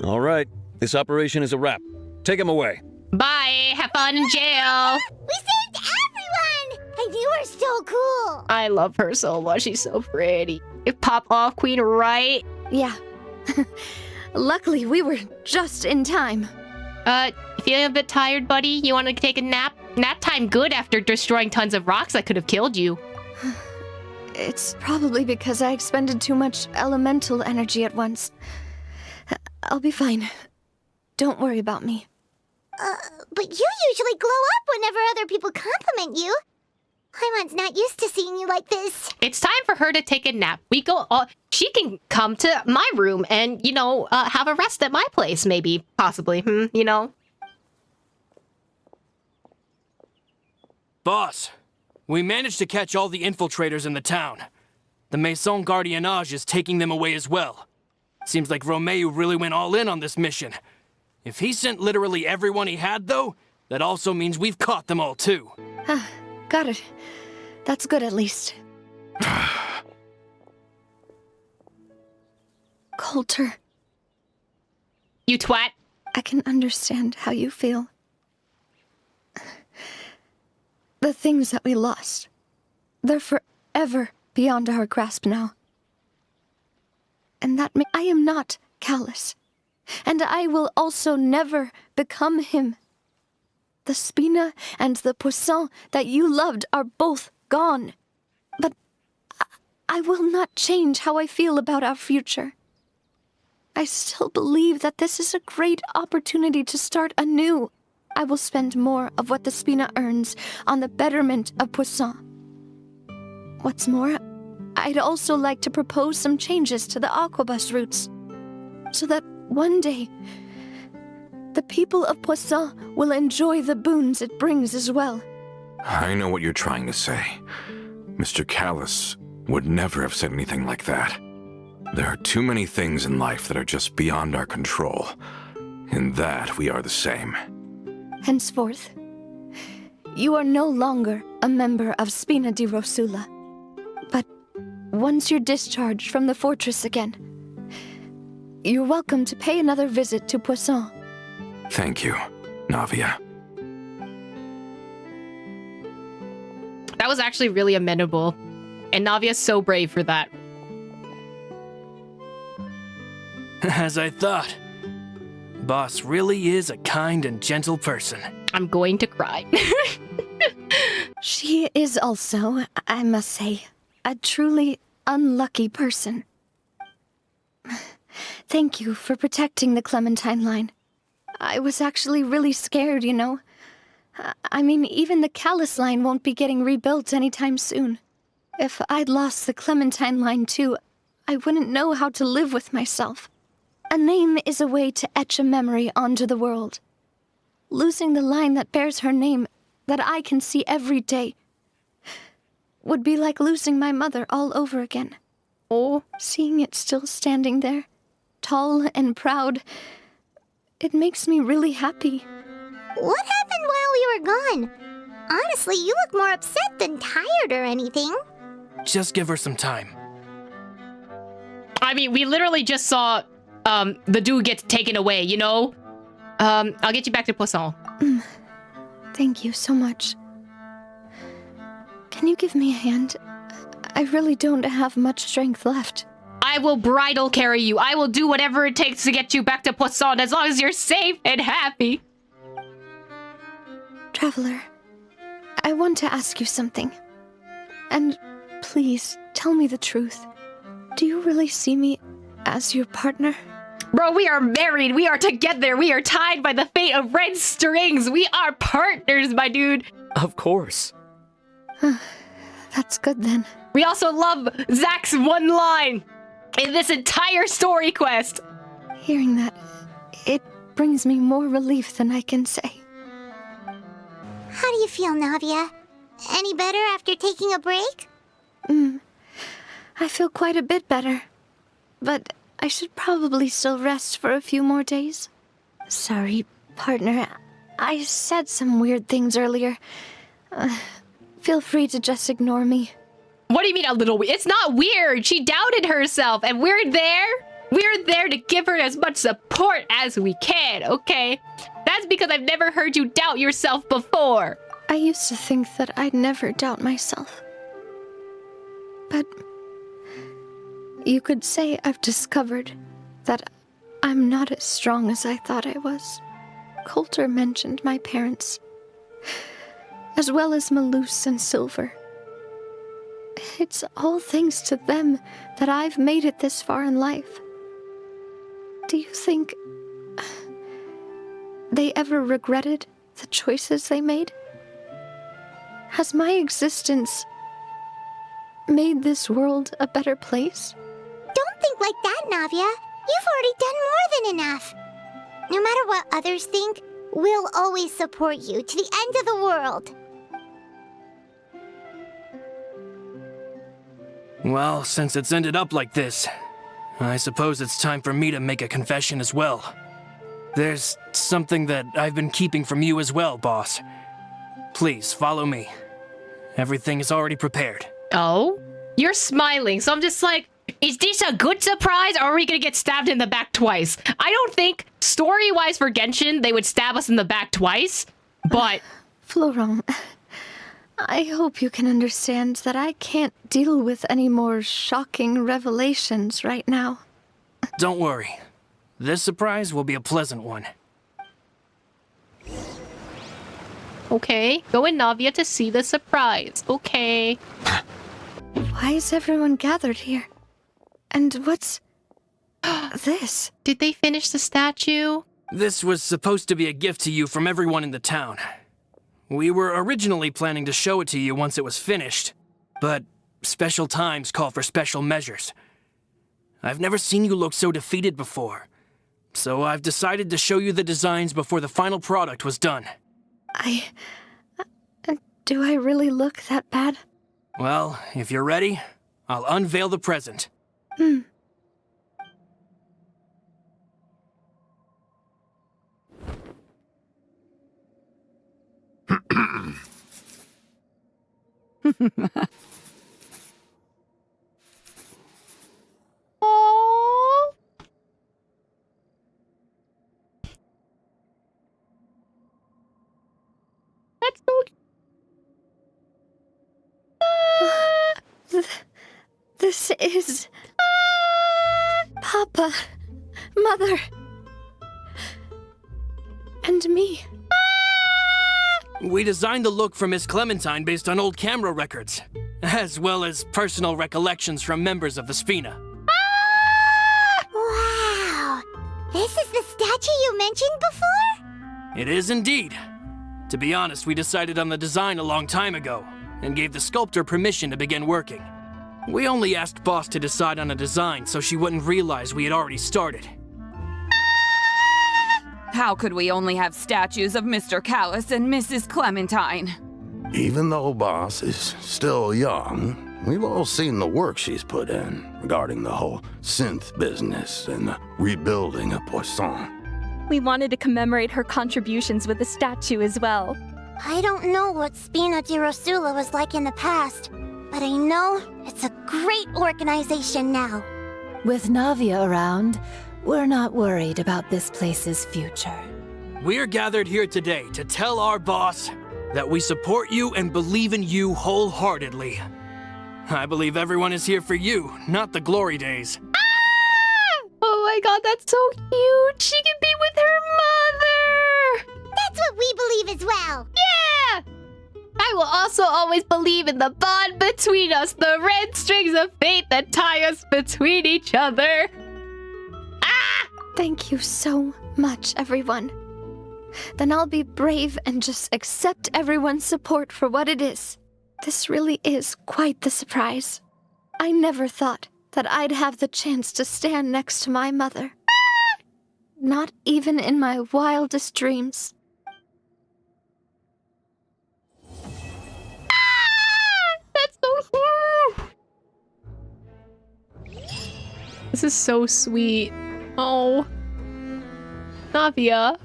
All right, this operation is a wrap. Take him away. Bye. Have fun in jail. We saved everyone. And you are so cool. I love her so much. She's so pretty. Pop off, queen, right? Yeah. Luckily, we were just in time. Feeling a bit tired, buddy? You want to take a nap? Nap time good after destroying tons of rocks that could have killed you. It's probably because I expended too much elemental energy at once. I'll be fine. Don't worry about me. But you usually glow up whenever other people compliment you. Paimon's not used to seeing you like this. It's time for her to take a nap. We go. She can come to my room and, have a rest at my place, maybe, possibly. Boss, we managed to catch all the infiltrators in the town. The Maison Gardiennage is taking them away as well. Seems like Romeo really went all in on this mission. If he sent literally everyone he had, though, that also means we've caught them all, too. Got it. That's good, at least. Coulter. You twat. I can understand how you feel. The things that we lost, they're forever beyond our grasp now. And I am not callous. And I will also never become him. The Spina and the Poisson that you loved are both gone. But I will not change how I feel about our future. I still believe that this is a great opportunity to start anew. I will spend more of what the Spina earns on the betterment of Poisson. What's more, I'd also like to propose some changes to the Aquabus routes, so that one day, the people of Poisson will enjoy the boons it brings as well. I know what you're trying to say. Mr. Callus would never have said anything like that. There are too many things in life that are just beyond our control. In that, we are the same. Henceforth, you are no longer a member of Spina di Rosula. But once you're discharged from the fortress again, you're welcome to pay another visit to Poisson. Thank you, Navia. That was actually really amenable. And Navia's so brave for that. As I thought. Boss really is a kind and gentle person. I'm going to cry. She is also, I must say, a truly unlucky person. Thank you for protecting the Clementine line. I was actually really scared, you know. I mean, even the Callus line won't be getting rebuilt anytime soon. If I'd lost the Clementine line too, I wouldn't know how to live with myself. A name is a way to etch a memory onto the world. Losing the line that bears her name, that I can see every day, would be like losing my mother all over again. Oh, seeing it still standing there, tall and proud, it makes me really happy. What happened while we were gone? Honestly, you look more upset than tired or anything. Just give her some time. I mean, we literally just saw the dude get taken away, you know? I'll get you back to Poisson. Thank you so much. Can you give me a hand? I really don't have much strength left. I will bridal carry you. I will do whatever it takes to get you back to Poisson as long as you're safe and happy. Traveler, I want to ask you something. And please, tell me the truth. Do you really see me as your partner? Bro, we are married. We are together. We are tied by the fate of red strings. We are partners, my dude. Of course. That's good then. We also love Zack's one line in this entire story quest. Hearing that, it brings me more relief than I can say. How do you feel, Navia? Any better after taking a break? I feel quite a bit better. But I should probably still rest for a few more days. Sorry, partner. I said some weird things earlier. Feel free to just ignore me. What do you mean a little weird? It's not weird. She doubted herself, and we're there. We're there to give her as much support as we can, okay? That's because I've never heard you doubt yourself before. I used to think that I'd never doubt myself. But you could say I've discovered that I'm not as strong as I thought I was. Coulter mentioned my parents, as well as Malus and Silver. It's all thanks to them that I've made it this far in life. Do you think they ever regretted the choices they made? Has my existence made this world a better place? Don't think like that, Navia. You've already done more than enough. No matter what others think, we'll always support you to the end of the world. Well, since it's ended up like this, I suppose it's time for me to make a confession as well. There's something that I've been keeping from you as well, boss. Please, follow me. Everything is already prepared. Oh? You're smiling, so I'm just like, is this a good surprise, or are we gonna get stabbed in the back twice? I don't think, story-wise for Genshin, they would stab us in the back twice, but... Florent, I hope you can understand that I can't deal with any more shocking revelations right now. Don't worry. This surprise will be a pleasant one. Okay, go in Navia to see the surprise. Okay. Why is everyone gathered here? And what's... this? Did they finish the statue? This was supposed to be a gift to you from everyone in the town. We were originally planning to show it to you once it was finished, but special times call for special measures. I've never seen you look so defeated before, so I've decided to show you the designs before the final product was done. Do I really look that bad? Well, if you're ready, I'll unveil the present. Oh, that's so. This is... Papa, Mother, and me. We designed the look for Miss Clementine based on old camera records, as well as personal recollections from members of the Spina. Wow! This is the statue you mentioned before? It is indeed. To be honest, we decided on the design a long time ago, and gave the sculptor permission to begin working. We only asked Boss to decide on a design so she wouldn't realize we had already started. How could we only have statues of Mr. Callus and Mrs. Clementine? Even though Boss is still young, we've all seen the work she's put in regarding the whole synth business and the rebuilding of Poisson. We wanted to commemorate her contributions with a statue as well. I don't know what Spina di Rosula was like in the past, but I know it's a great organization now. With Navia around, we're not worried about this place's future. We're gathered here today to tell our boss that we support you and believe in you wholeheartedly. I believe everyone is here for you, not the glory days. Oh my god, that's so cute! She can be with her mother! That's what we believe as well! Yeah! I will also always believe in the bond between us, the red strings of fate that tie us between each other. Thank you so much, everyone. Then I'll be brave and just accept everyone's support for what it is. This really is quite the surprise. I never thought that I'd have the chance to stand next to my mother. Not even in my wildest dreams. That's so cute! This is so sweet. Oh. Navia.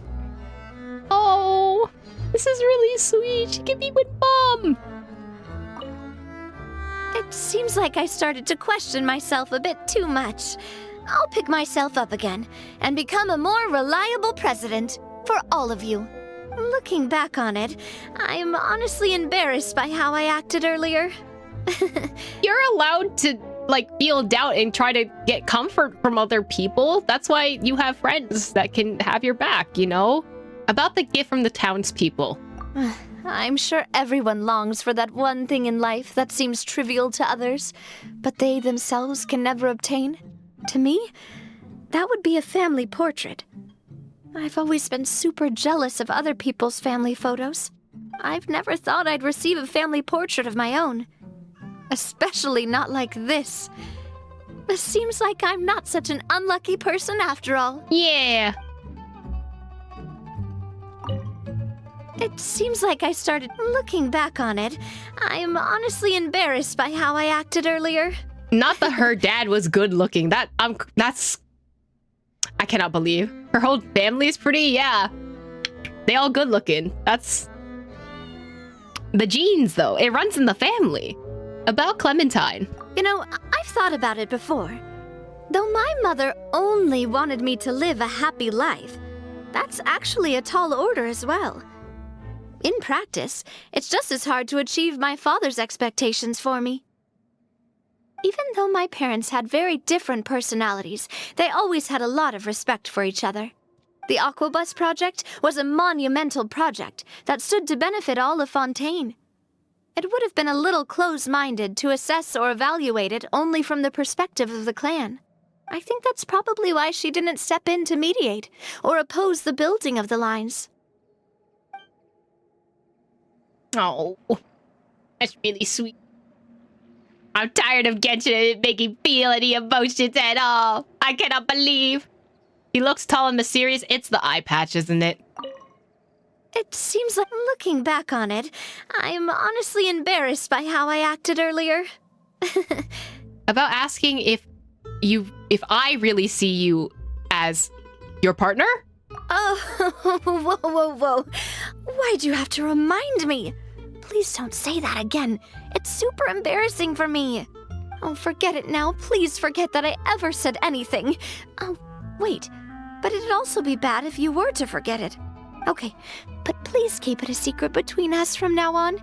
Oh. This is really sweet. She can be with Mom. It seems like I started to question myself a bit too much. I'll pick myself up again and become a more reliable president for all of you. Looking back on it, I'm honestly embarrassed by how I acted earlier. You're allowed to, feel doubt and try to get comfort from other people. That's why you have friends that can have your back, you know? About the gift from the townspeople. I'm sure everyone longs for that one thing in life that seems trivial to others, but they themselves can never obtain. To me, that would be a family portrait. I've always been super jealous of other people's family photos. I've never thought I'd receive a family portrait of my own. Especially not like this. It seems like I'm not such an unlucky person after all. Yeah. It seems like I started looking back on it. I'm honestly embarrassed by how I acted earlier. Not that her dad was good looking. That's I cannot believe. Her whole family is pretty, yeah. They all good looking. That's the genes though. It runs in the family. About Clementine. You know, I've thought about it before. Though my mother only wanted me to live a happy life, that's actually a tall order as well. In practice, it's just as hard to achieve my father's expectations for me. Even though my parents had very different personalities, they always had a lot of respect for each other. The Aquabus project was a monumental project that stood to benefit all of Fontaine. It would have been a little close-minded to assess or evaluate it only from the perspective of the clan. I think that's probably why she didn't step in to mediate or oppose the building of the lines. Oh, that's really sweet. I'm tired of Genshin and it making feel any emotions at all. I cannot believe. He looks tall and mysterious. It's the eye patch, isn't it? It seems like, looking back on it, I'm honestly embarrassed by how I acted earlier. About asking if I really see you as your partner? Oh, whoa. Why'd you have to remind me? Please don't say that again. It's super embarrassing for me. Oh, forget it now. Please forget that I ever said anything. Oh, wait. But it'd also be bad if you were to forget it. Okay, but please keep it a secret between us from now on.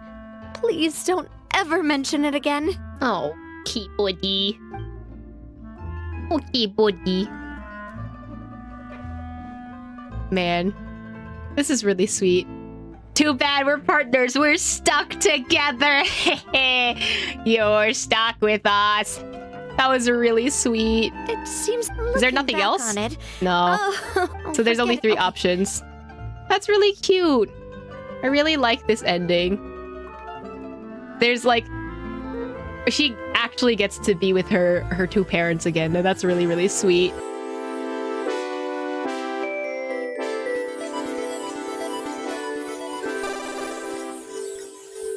Please don't ever mention it again. Oh, okay, buddy. Okay, buddy. Man, this is really sweet. Too bad we're partners. We're stuck together. You're stuck with us. That was really sweet. It seems. Is there nothing else? On it, No. So there's only 3 options. That's really cute. I really like this ending. There's like, she actually gets to be with her 2 parents again, and that's really, really sweet.